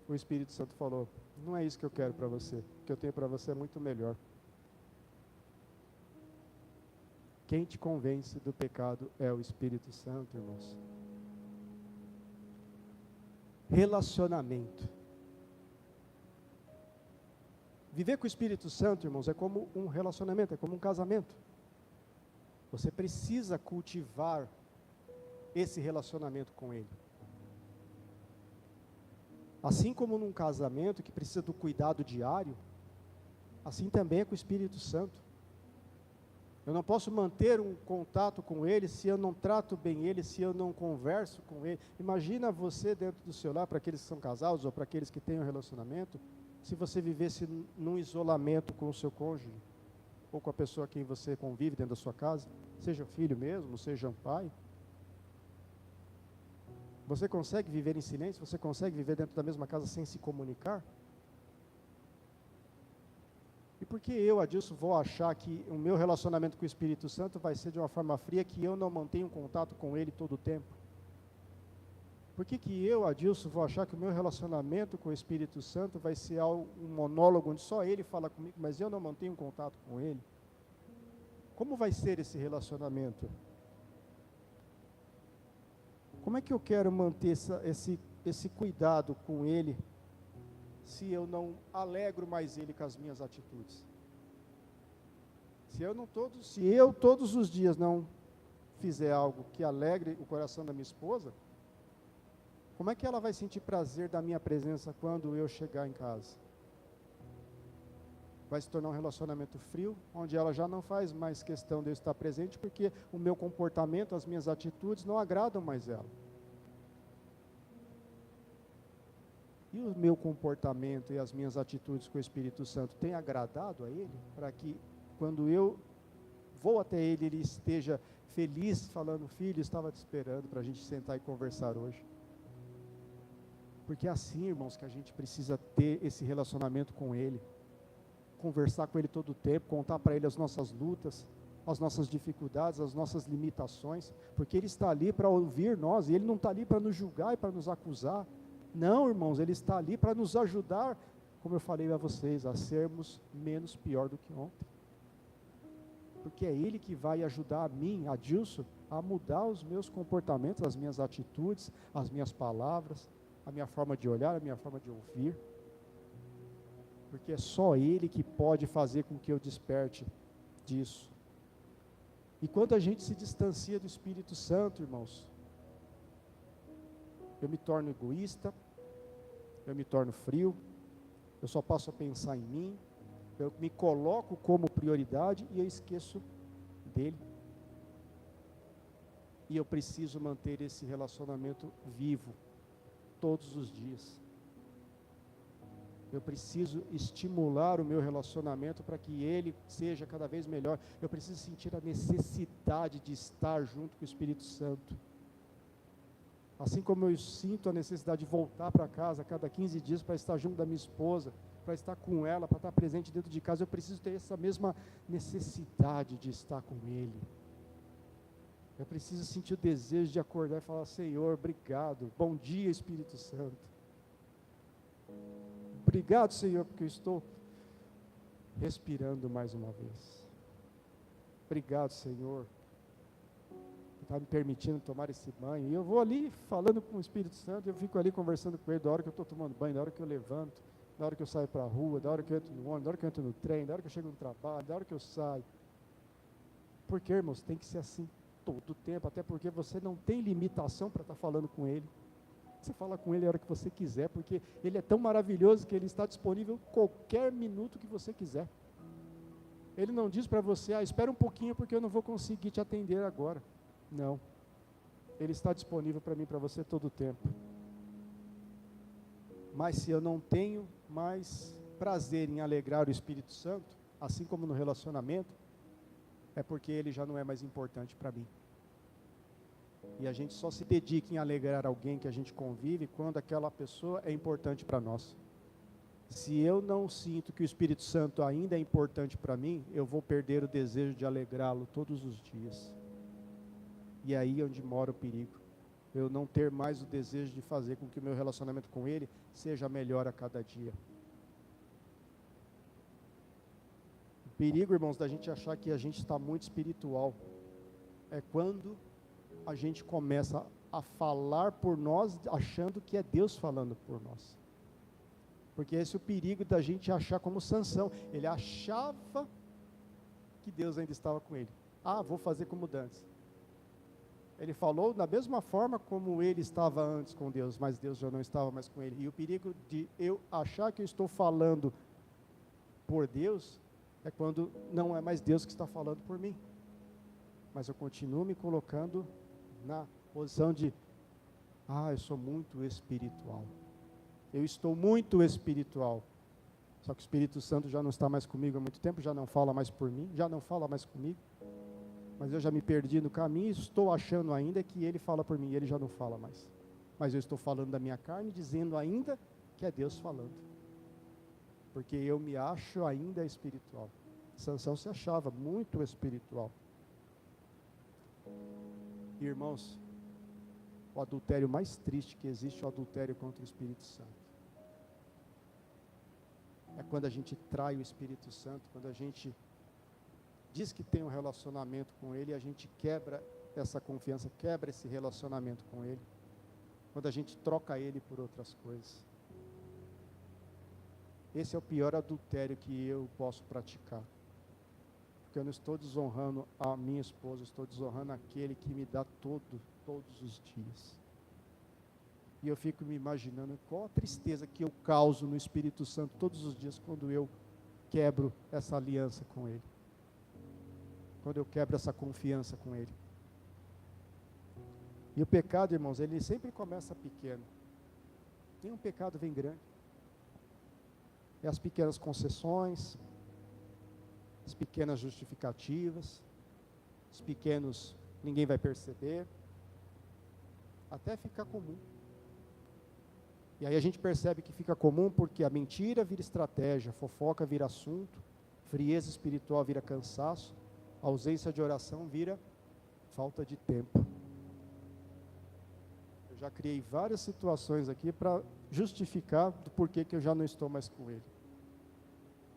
O Espírito Santo falou, não é isso que eu quero para você. O que eu tenho para você é muito melhor. Quem te convence do pecado é o Espírito Santo, irmãos. Relacionamento. Viver com o Espírito Santo, irmãos, é como um relacionamento, é como um casamento. Você precisa cultivar esse relacionamento com Ele. Assim como num casamento que precisa do cuidado diário, assim também é com o Espírito Santo. Eu não posso manter um contato com Ele se eu não trato bem Ele, se eu não converso com Ele. Imagina você dentro do seu lar, para aqueles que são casados ou para aqueles que têm um relacionamento, se você vivesse num isolamento com o seu cônjuge, ou com a pessoa a quem você convive dentro da sua casa, seja filho mesmo, seja um pai. Você consegue viver em silêncio? Você consegue viver dentro da mesma casa sem se comunicar? E por que eu, Adilson, vou achar que o meu relacionamento com o Espírito Santo vai ser de uma forma fria, que eu não mantenho contato com Ele todo o tempo? Por que eu, Adilson, vou achar que o meu relacionamento com o Espírito Santo vai ser um monólogo onde só Ele fala comigo, mas eu não mantenho contato com Ele? Como vai ser esse relacionamento? Como é que eu quero manter esse cuidado com Ele, se eu não alegro mais Ele com as minhas atitudes? Se eu todos os dias não fizer algo que alegre o coração da minha esposa, como é que ela vai sentir prazer da minha presença quando eu chegar em casa? Vai se tornar um relacionamento frio, onde ela já não faz mais questão de eu estar presente, porque o meu comportamento, as minhas atitudes não agradam mais ela. E o meu comportamento e as minhas atitudes com o Espírito Santo têm agradado a Ele? Para que quando eu vou até Ele, Ele esteja feliz, falando, filho, estava te esperando para a gente sentar e conversar hoje. Porque é assim, irmãos, que a gente precisa ter esse relacionamento com Ele. Conversar com Ele todo o tempo, contar para Ele as nossas lutas, as nossas dificuldades, as nossas limitações, porque Ele está ali para ouvir nós, e Ele não está ali para nos julgar e para nos acusar. Não, irmãos, Ele está ali para nos ajudar como eu falei a vocês, a sermos menos pior do que ontem. Porque é Ele que vai ajudar a mim, a Dilson, a mudar os meus comportamentos, as minhas atitudes, as minhas palavras, a minha forma de olhar, a minha forma de ouvir. Porque é só Ele que pode fazer com que eu desperte disso. E quando a gente se distancia do Espírito Santo, irmãos, eu me torno egoísta, eu me torno frio, eu só passo a pensar em mim, eu me coloco como prioridade e eu esqueço dele. E eu preciso manter esse relacionamento vivo todos os dias. Eu preciso estimular o meu relacionamento para que ele seja cada vez melhor. Eu preciso sentir a necessidade de estar junto com o Espírito Santo. Assim como eu sinto a necessidade de voltar para casa a cada 15 dias para estar junto da minha esposa, para estar com ela, para estar presente dentro de casa, eu preciso ter essa mesma necessidade de estar com Ele. Eu preciso sentir o desejo de acordar e falar: Senhor, obrigado, bom dia, Espírito Santo. Obrigado, Senhor, porque eu estou respirando mais uma vez. Obrigado, Senhor, por estar me permitindo tomar esse banho. E eu vou ali falando com o Espírito Santo, eu fico ali conversando com Ele da hora que eu estou tomando banho, da hora que eu levanto, da hora que eu saio para a rua, da hora que eu entro no ônibus, da hora que eu entro no trem, da hora que eu chego no trabalho, da hora que eu saio. Porque, irmãos, tem que ser assim todo o tempo, até porque você não tem limitação para estar falando com Ele. Você fala com Ele a hora que você quiser, porque Ele é tão maravilhoso que Ele está disponível qualquer minuto que você quiser. Ele não diz para você: espera um pouquinho porque eu não vou conseguir te atender agora. Não. Ele está disponível para mim, para você todo o tempo. Mas se eu não tenho mais prazer em alegrar o Espírito Santo, assim como no relacionamento, é porque ele já não é mais importante para mim. E a gente só se dedica em alegrar alguém que a gente convive quando aquela pessoa é importante para nós. Se eu não sinto que o Espírito Santo ainda é importante para mim, eu vou perder o desejo de alegrá-lo todos os dias. E é aí onde mora o perigo. Eu não ter mais o desejo de fazer com que o meu relacionamento com Ele seja melhor a cada dia. O perigo, irmãos, da gente achar que a gente está muito espiritual é quando a gente começa a falar por nós, achando que é Deus falando por nós. Porque esse é o perigo da gente achar como Sansão. Ele achava que Deus ainda estava com ele. Vou fazer como dantes. Ele falou da mesma forma como ele estava antes com Deus, mas Deus já não estava mais com ele. E o perigo de eu achar que eu estou falando por Deus é quando não é mais Deus que está falando por mim. Mas eu continuo me colocando na posição de: eu sou muito espiritual. Eu estou muito espiritual. Só que o Espírito Santo já não está mais comigo há muito tempo, já não fala mais por mim, já não fala mais comigo. Mas eu já me perdi no caminho e estou achando ainda que Ele fala por mim, e Ele já não fala mais. Mas eu estou falando da minha carne, dizendo ainda que é Deus falando. Porque eu me acho ainda espiritual. Sansão se achava muito espiritual. Irmãos, o adultério mais triste que existe é o adultério contra o Espírito Santo. É quando a gente trai o Espírito Santo, quando a gente diz que tem um relacionamento com Ele e a gente quebra essa confiança, quebra esse relacionamento com Ele, quando a gente troca Ele por outras coisas. Esse é o pior adultério que eu posso praticar. Porque eu não estou desonrando a minha esposa, estou desonrando aquele que me dá todos os dias. E eu fico me imaginando qual a tristeza que eu causo no Espírito Santo todos os dias quando eu quebro essa aliança com Ele. Quando eu quebro essa confiança com Ele. E o pecado, irmãos, ele sempre começa pequeno. Nenhum pecado vem grande. É as pequenas concessões, as pequenas justificativas, os pequenos, ninguém vai perceber, até ficar comum. E aí a gente percebe que fica comum porque a mentira vira estratégia, a fofoca vira assunto, frieza espiritual vira cansaço, a ausência de oração vira falta de tempo. Eu já criei várias situações aqui para justificar do porquê que eu já não estou mais com ele.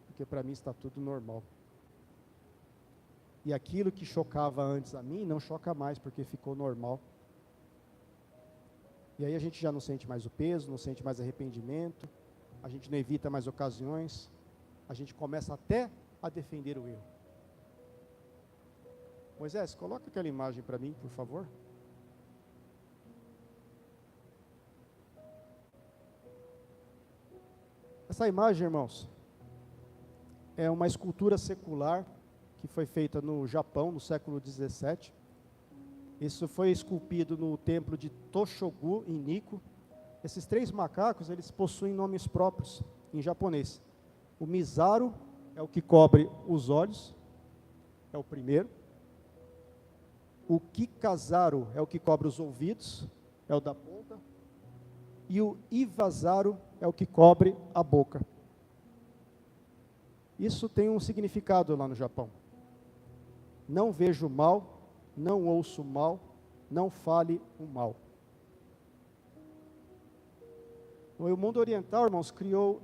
Porque para mim está tudo normal. E aquilo que chocava antes a mim, não choca mais, porque ficou normal. E aí a gente já não sente mais o peso, não sente mais arrependimento, a gente não evita mais ocasiões, a gente começa até a defender o erro. Moisés, coloca aquela imagem para mim, por favor. Essa imagem, irmãos, é uma escultura secular que foi feita no Japão, no século 17. Isso foi esculpido no templo de Toshogu, em Nikko. Esses 3 macacos, eles possuem nomes próprios em japonês. O Mizaru é o que cobre os olhos, é o primeiro. O Kikazaru é o que cobre os ouvidos, é o da ponta. E o Iwazaru é o que cobre a boca. Isso tem um significado lá no Japão. Não vejo mal, não ouço mal, não fale o mal. O mundo oriental, irmãos, criou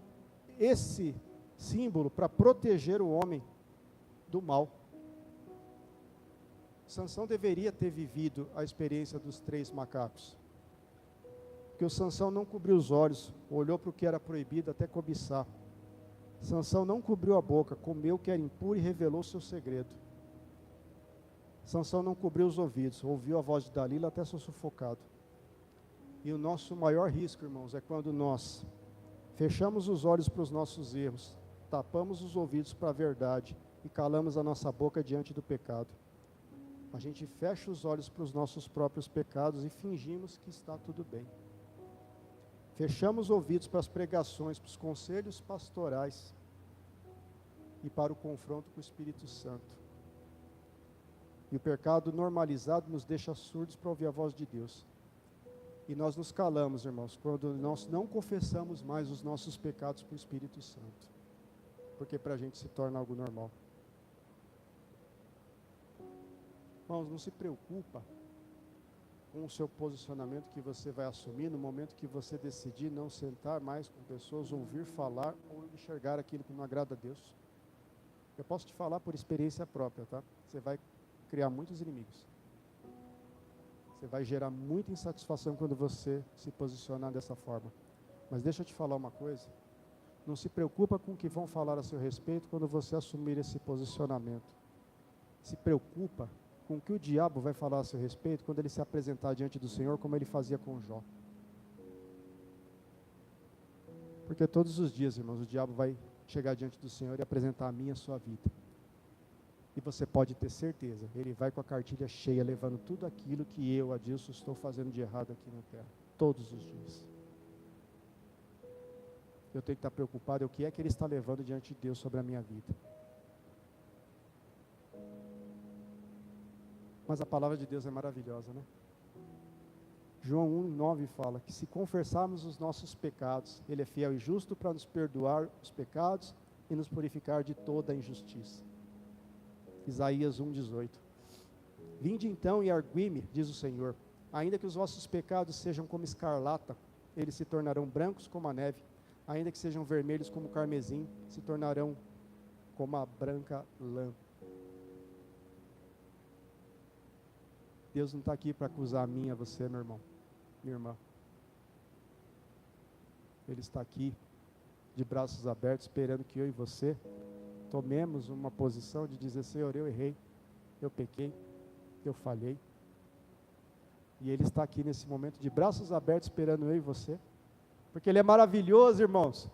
esse símbolo para proteger o homem do mal. Sansão deveria ter vivido a experiência dos 3 macacos. Porque o Sansão não cobriu os olhos, olhou para o que era proibido até cobiçar. Sansão não cobriu a boca, comeu o que era impuro e revelou seu segredo. Sansão não cobriu os ouvidos, ouviu a voz de Dalila até ser sufocado. E o nosso maior risco, irmãos, é quando nós fechamos os olhos para os nossos erros, tapamos os ouvidos para a verdade e calamos a nossa boca diante do pecado. A gente fecha os olhos para os nossos próprios pecados e fingimos que está tudo bem. Fechamos os ouvidos para as pregações, para os conselhos pastorais e para o confronto com o Espírito Santo. E o pecado normalizado nos deixa surdos para ouvir a voz de Deus. E nós nos calamos, irmãos, quando nós não confessamos mais os nossos pecados para o Espírito Santo. Porque para a gente se torna algo normal. Irmãos, não se preocupa com o seu posicionamento que você vai assumir no momento que você decidir não sentar mais com pessoas, ouvir falar ou enxergar aquilo que não agrada a Deus. Eu posso te falar por experiência própria, tá? Você vai criar muitos inimigos. Você vai gerar muita insatisfação quando você se posicionar dessa forma. Mas deixa eu te falar uma coisa. Não se preocupa com o que vão falar a seu respeito quando você assumir esse posicionamento. Se preocupa com o que o diabo vai falar a seu respeito quando ele se apresentar diante do Senhor, como ele fazia com Jó. Porque todos os dias, irmãos, o diabo vai chegar diante do Senhor e apresentar a minha e a sua vida. E você pode ter certeza, ele vai com a cartilha cheia, levando tudo aquilo que eu, Adilson, estou fazendo de errado aqui na terra. Todos os dias. Eu tenho que estar preocupado é o que é que ele está levando diante de Deus sobre a minha vida. Mas a palavra de Deus é maravilhosa, né? João 1:9 fala que se confessarmos os nossos pecados, Ele é fiel e justo para nos perdoar os pecados e nos purificar de toda a injustiça. Isaías 1:18. Vinde então e argui-me, diz o Senhor, ainda que os vossos pecados sejam como escarlata, eles se tornarão brancos como a neve, ainda que sejam vermelhos como o carmesim, se tornarão como a branca lã. Deus não está aqui para acusar a mim e a você, meu irmão, minha irmã. Ele está aqui, de braços abertos, esperando que eu e você tomemos uma posição de dizer, Senhor, eu errei, eu pequei, eu falhei. E Ele está aqui nesse momento, de braços abertos, esperando eu e você. Porque Ele é maravilhoso, irmãos.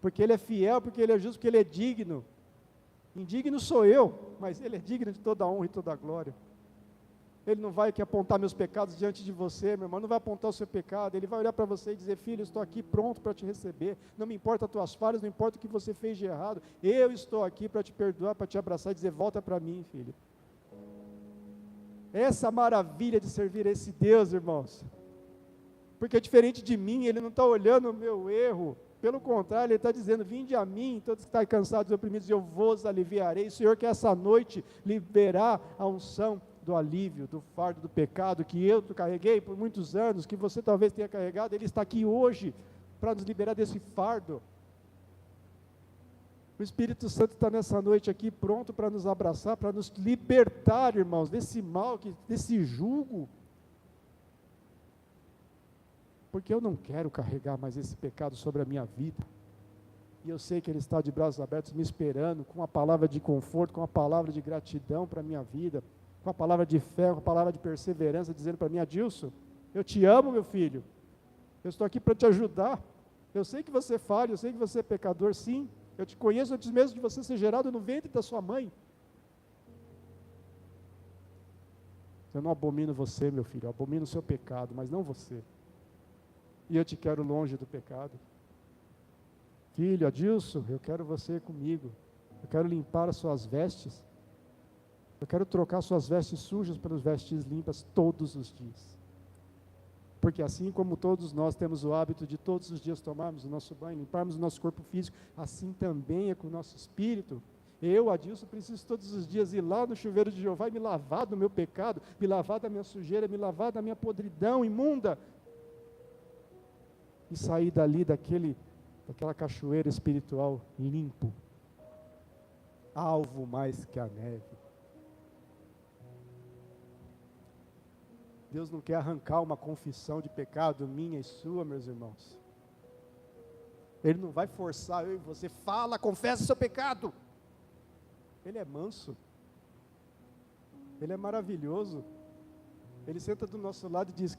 Porque Ele é fiel, porque Ele é justo, porque Ele é digno. Indigno sou eu, mas Ele é digno de toda a honra e toda a glória. Ele não vai aqui apontar meus pecados diante de você, meu irmão, não vai apontar o seu pecado, Ele vai olhar para você e dizer, filho, eu estou aqui pronto para te receber, não me importa as tuas falhas, não importa o que você fez de errado, eu estou aqui para te perdoar, para te abraçar e dizer, volta para mim, filho. Essa maravilha de servir a esse Deus, irmãos, porque diferente de mim, Ele não está olhando o meu erro, pelo contrário, Ele está dizendo, vinde a mim, todos que estão cansados e oprimidos, eu vos aliviarei. O Senhor quer essa noite liberar a unção do alívio, do fardo do pecado que eu carreguei por muitos anos, que você talvez tenha carregado, Ele está aqui hoje para nos liberar desse fardo. O Espírito Santo está nessa noite aqui pronto para nos abraçar, para nos libertar, irmãos, desse mal, desse jugo. Porque eu não quero carregar mais esse pecado sobre a minha vida. E eu sei que Ele está de braços abertos me esperando, com uma palavra de conforto, com uma palavra de gratidão para a minha vida, com uma palavra de fé, com uma palavra de perseverança, dizendo para mim: Adilson, eu te amo, meu filho, eu estou aqui para te ajudar. Eu sei que você falha, eu sei que você é pecador, sim, eu te conheço antes mesmo de você ser gerado no ventre da sua mãe. Eu não abomino você, meu filho, eu abomino o seu pecado, mas não você. E eu te quero longe do pecado. Filho, Adilson, eu quero você comigo. Eu quero limpar as suas vestes. Eu quero trocar suas vestes sujas pelas vestes limpas todos os dias. Porque assim como todos nós temos o hábito de todos os dias tomarmos o nosso banho, limparmos o nosso corpo físico, assim também é com o nosso espírito. Eu, Adilson, preciso todos os dias ir lá no chuveiro de Jeová e me lavar do meu pecado, me lavar da minha sujeira, me lavar da minha podridão imunda. E sair dali daquela cachoeira espiritual limpo, alvo mais que a neve. Deus não quer arrancar uma confissão de pecado minha e sua, meus irmãos. Ele não vai forçar eu e você, fala, confessa seu pecado. Ele é manso, Ele é maravilhoso. Ele senta do nosso lado e diz: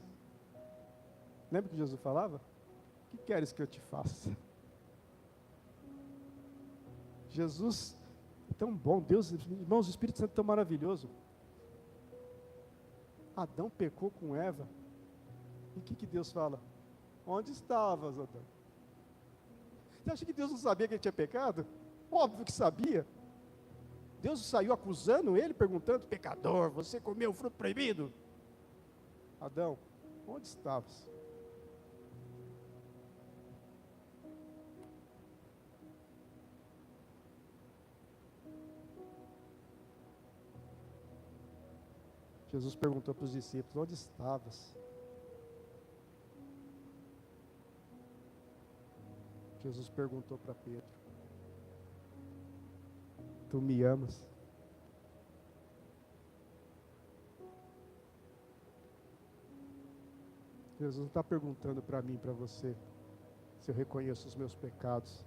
lembra que Jesus falava? O que queres que eu te faça? Jesus é tão bom, Deus, irmãos, o Espírito Santo é tão maravilhoso. Adão pecou com Eva. E o que Deus fala? Onde estavas, Adão? Você acha que Deus não sabia que ele tinha pecado? Óbvio que sabia. Deus saiu acusando ele, perguntando: pecador, você comeu o fruto proibido? Adão, onde estavas? Jesus perguntou para os discípulos: onde estavas? Jesus perguntou para Pedro: tu me amas? Jesus não está perguntando para mim e para você se eu reconheço os meus pecados.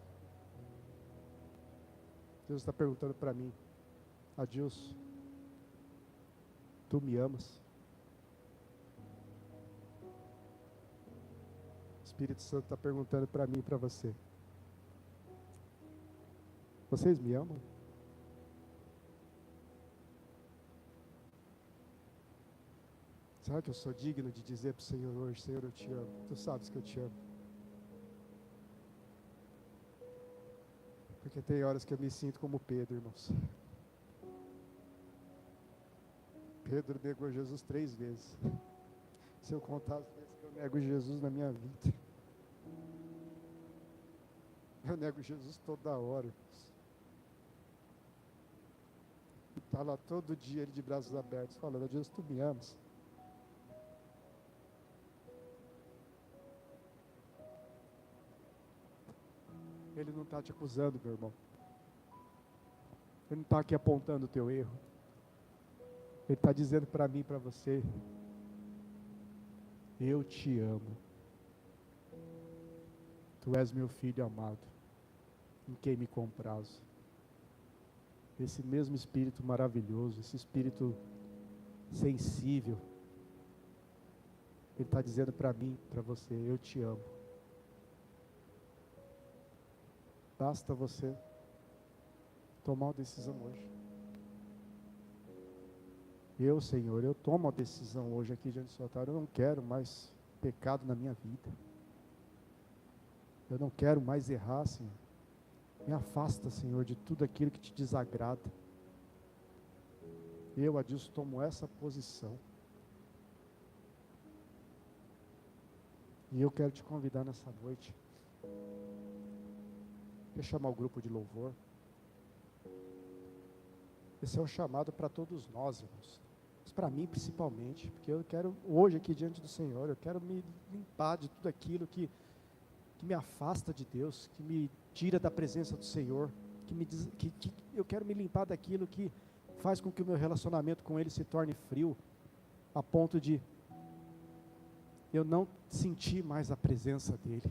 Jesus está perguntando para mim: Adilson, tu me amas? O Espírito Santo está perguntando para mim e para você: vocês me amam? Será que eu sou digno de dizer para o Senhor hoje: Senhor, eu te amo? Tu sabes que eu te amo. Porque tem horas que eu me sinto como Pedro, irmãos. Pedro negou Jesus 3 vezes. Se eu contar as vezes que eu nego Jesus na minha vida, eu nego Jesus toda hora, irmãos. Está lá todo dia ele de braços abertos, falando: Deus, tu me amas? Ele não está te acusando, meu irmão. Ele não está aqui apontando o teu erro. Ele está dizendo para mim e para você: eu te amo. Tu és meu filho amado, em quem me comprazo. Esse mesmo Espírito maravilhoso, esse Espírito sensível, Ele está dizendo para mim, para você: eu te amo. Basta você tomar uma decisão hoje. Eu, Senhor, eu tomo a decisão hoje aqui diante do seu altar. Eu não quero mais pecado na minha vida. Eu não quero mais errar, Senhor. Me afasta, Senhor, de tudo aquilo que te desagrada. Eu, Adilson, tomo essa posição. E eu quero te convidar nessa noite. Quer chamar o grupo de louvor? Esse é um chamado para todos nós, irmãos. mas para mim principalmente, porque eu quero, hoje aqui diante do Senhor, eu quero me limpar de tudo aquilo que me afasta de Deus, que me tira da presença do Senhor, que eu quero me limpar daquilo que faz com que o meu relacionamento com Ele se torne frio, a ponto de eu não sentir mais a presença dEle.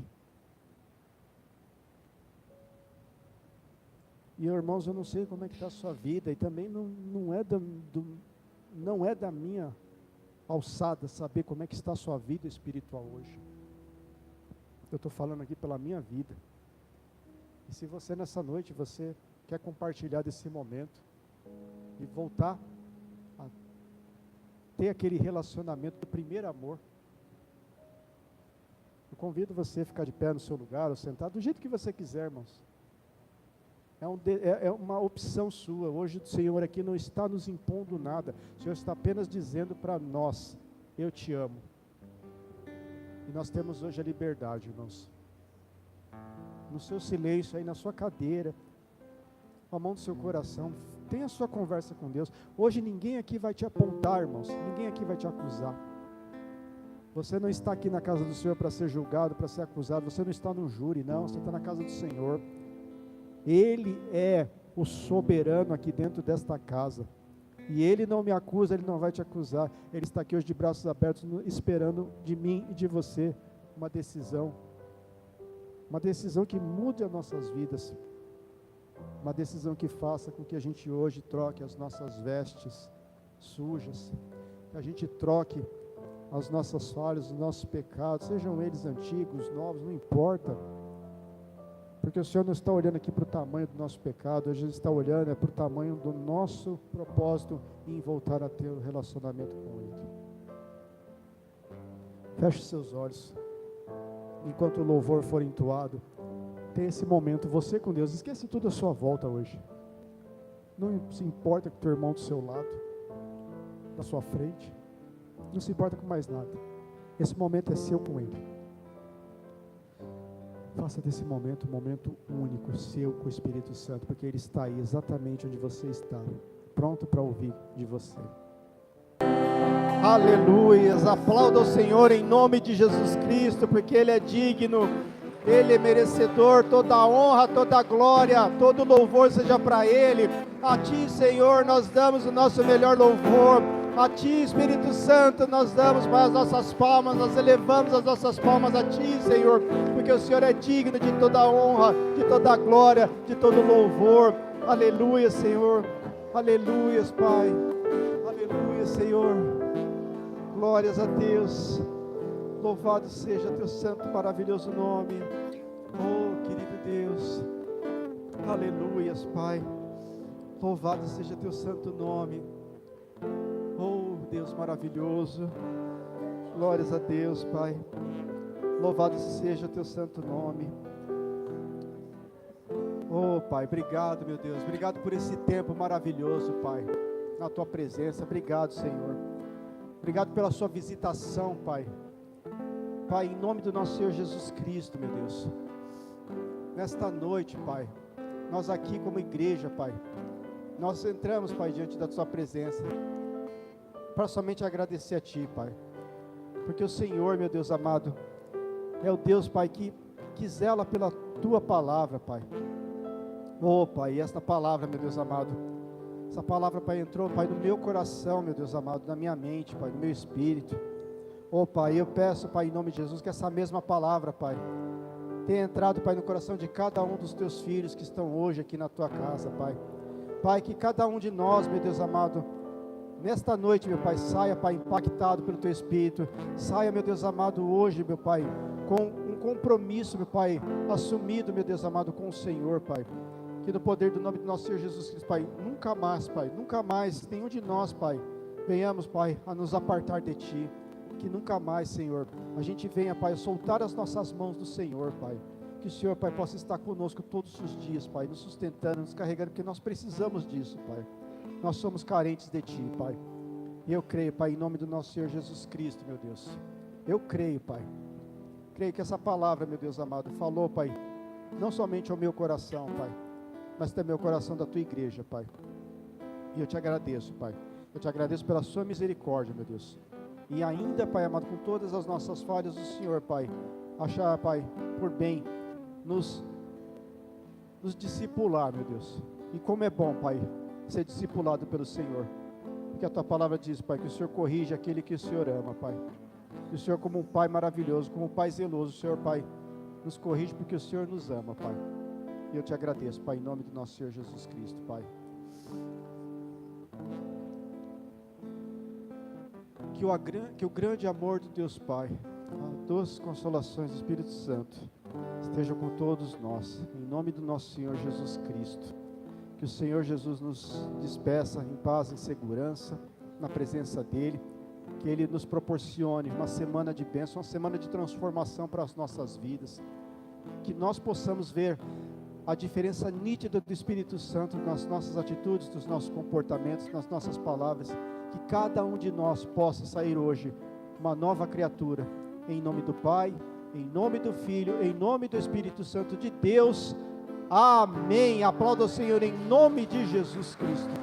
E irmãos, eu não sei como é que está a sua vida, e também não é da minha alçada saber como é que está a sua vida espiritual hoje. Eu estou falando aqui pela minha vida. E se você nessa noite, você quer compartilhar desse momento, e voltar a ter aquele relacionamento do primeiro amor, eu convido você a ficar de pé no seu lugar, ou sentado, do jeito que você quiser, irmãos. É uma opção sua. Hoje o Senhor aqui não está nos impondo nada. O Senhor está apenas dizendo para nós: eu te amo. E nós temos hoje a liberdade, irmãos. No seu silêncio, aí na sua cadeira, com a mão do seu coração, tenha a sua conversa com Deus. Hoje ninguém aqui vai te apontar, irmãos. Ninguém aqui vai te acusar. Você não está aqui na casa do Senhor para ser julgado, para ser acusado. Você não está no júri, não. Você está na casa do Senhor. Ele é o soberano aqui dentro desta casa, e Ele não me acusa, Ele não vai te acusar. Ele está aqui hoje de braços abertos, esperando de mim e de você uma decisão que mude as nossas vidas, uma decisão que faça com que a gente hoje troque as nossas vestes sujas, que a gente troque as nossas falhas, os nossos pecados, sejam eles antigos, novos, não importa. Porque o Senhor não está olhando aqui para o tamanho do nosso pecado, hoje Ele está olhando para o tamanho do nosso propósito em voltar a ter um relacionamento com Ele. Feche seus olhos, enquanto o louvor for entoado, tem esse momento, você com Deus, esquece tudo à sua volta hoje. Não se importa com o teu irmão do seu lado, da sua frente, não se importa com mais nada. Esse momento é seu com Ele. Faça desse momento um momento único, seu com o Espírito Santo, porque Ele está aí exatamente onde você está, pronto para ouvir de você. Aleluias, aplauda o Senhor em nome de Jesus Cristo, porque Ele é digno, Ele é merecedor, toda a honra, toda a glória, todo louvor seja para Ele. A Ti, Senhor, nós damos o nosso melhor louvor. A Ti, Espírito Santo, nós damos para as nossas palmas, nós elevamos as nossas palmas a Ti, Senhor, porque o Senhor é digno de toda a honra, de toda a glória, de todo louvor. Aleluia, Senhor. Aleluias, Pai. Aleluia, Senhor. Glórias a Deus. Louvado seja Teu santo e maravilhoso nome. Oh, querido Deus. Aleluias, Pai. Louvado seja Teu santo nome. Oh, Deus maravilhoso, glórias a Deus, Pai, louvado seja Teu santo nome. Oh, Pai, obrigado, meu Deus, obrigado por esse tempo maravilhoso, Pai, na Tua presença. Obrigado, Senhor, obrigado pela Sua visitação, Pai. Pai, em nome do nosso Senhor Jesus Cristo, meu Deus, nesta noite, Pai, nós aqui como igreja, Pai, nós entramos, Pai, diante da Tua presença, para somente agradecer a Ti, Pai, porque o Senhor, meu Deus amado, é o Deus, Pai, que zela pela Tua palavra, Pai. Oh, Pai, e esta palavra, meu Deus amado, essa palavra, Pai, entrou, Pai, no meu coração, meu Deus amado, na minha mente, Pai, no meu espírito. Oh, Pai, eu peço, Pai, em nome de Jesus, que essa mesma palavra, Pai, tenha entrado, Pai, no coração de cada um dos Teus filhos que estão hoje aqui na Tua casa, Pai. Pai, que cada um de nós, meu Deus amado, nesta noite, meu Pai, saia, Pai, impactado pelo Teu Espírito. Saia, meu Deus amado, hoje, meu Pai, com um compromisso, meu Pai, assumido, meu Deus amado, com o Senhor, Pai. Que no poder do nome do nosso Senhor Jesus Cristo, Pai, nunca mais, nenhum de nós, Pai, venhamos, Pai, a nos apartar de Ti. Que nunca mais, Senhor, a gente venha, Pai, soltar as nossas mãos do Senhor, Pai. Que o Senhor, Pai, possa estar conosco todos os dias, Pai, nos sustentando, nos carregando, porque nós precisamos disso, Pai. Nós somos carentes de Ti, Pai. E eu creio, Pai, em nome do nosso Senhor Jesus Cristo, meu Deus. Eu creio, Pai. Creio que essa palavra, meu Deus amado, falou, Pai, não somente ao meu coração, Pai, mas também ao coração da Tua igreja, Pai. E eu Te agradeço, Pai. Eu te agradeço pela sua misericórdia, meu Deus. E ainda, Pai amado, com todas as nossas falhas, o Senhor, Pai, achar, Pai, por bem, nos discipular, meu Deus. E como é bom, Pai, ser discipulado pelo Senhor. Porque a tua palavra diz, Pai, que o Senhor corrige aquele que o Senhor ama, Pai. E o Senhor, como um Pai maravilhoso, como um Pai zeloso, o Senhor, Pai, nos corrige porque o Senhor nos ama, Pai. E eu te agradeço, Pai, em nome do nosso Senhor Jesus Cristo, Pai. Que o grande amor de Deus Pai, as doces consolações do Espírito Santo, estejam com todos nós, em nome do nosso Senhor Jesus Cristo. Que o Senhor Jesus nos despeça em paz, em segurança, na presença dEle. Que Ele nos proporcione uma semana de bênção, uma semana de transformação para as nossas vidas. Que nós possamos ver a diferença nítida do Espírito Santo nas nossas atitudes, nos nossos comportamentos, nas nossas palavras. Que cada um de nós possa sair hoje uma nova criatura, em nome do Pai, em nome do Filho, em nome do Espírito Santo de Deus. Amém. Aplauda o Senhor em nome de Jesus Cristo.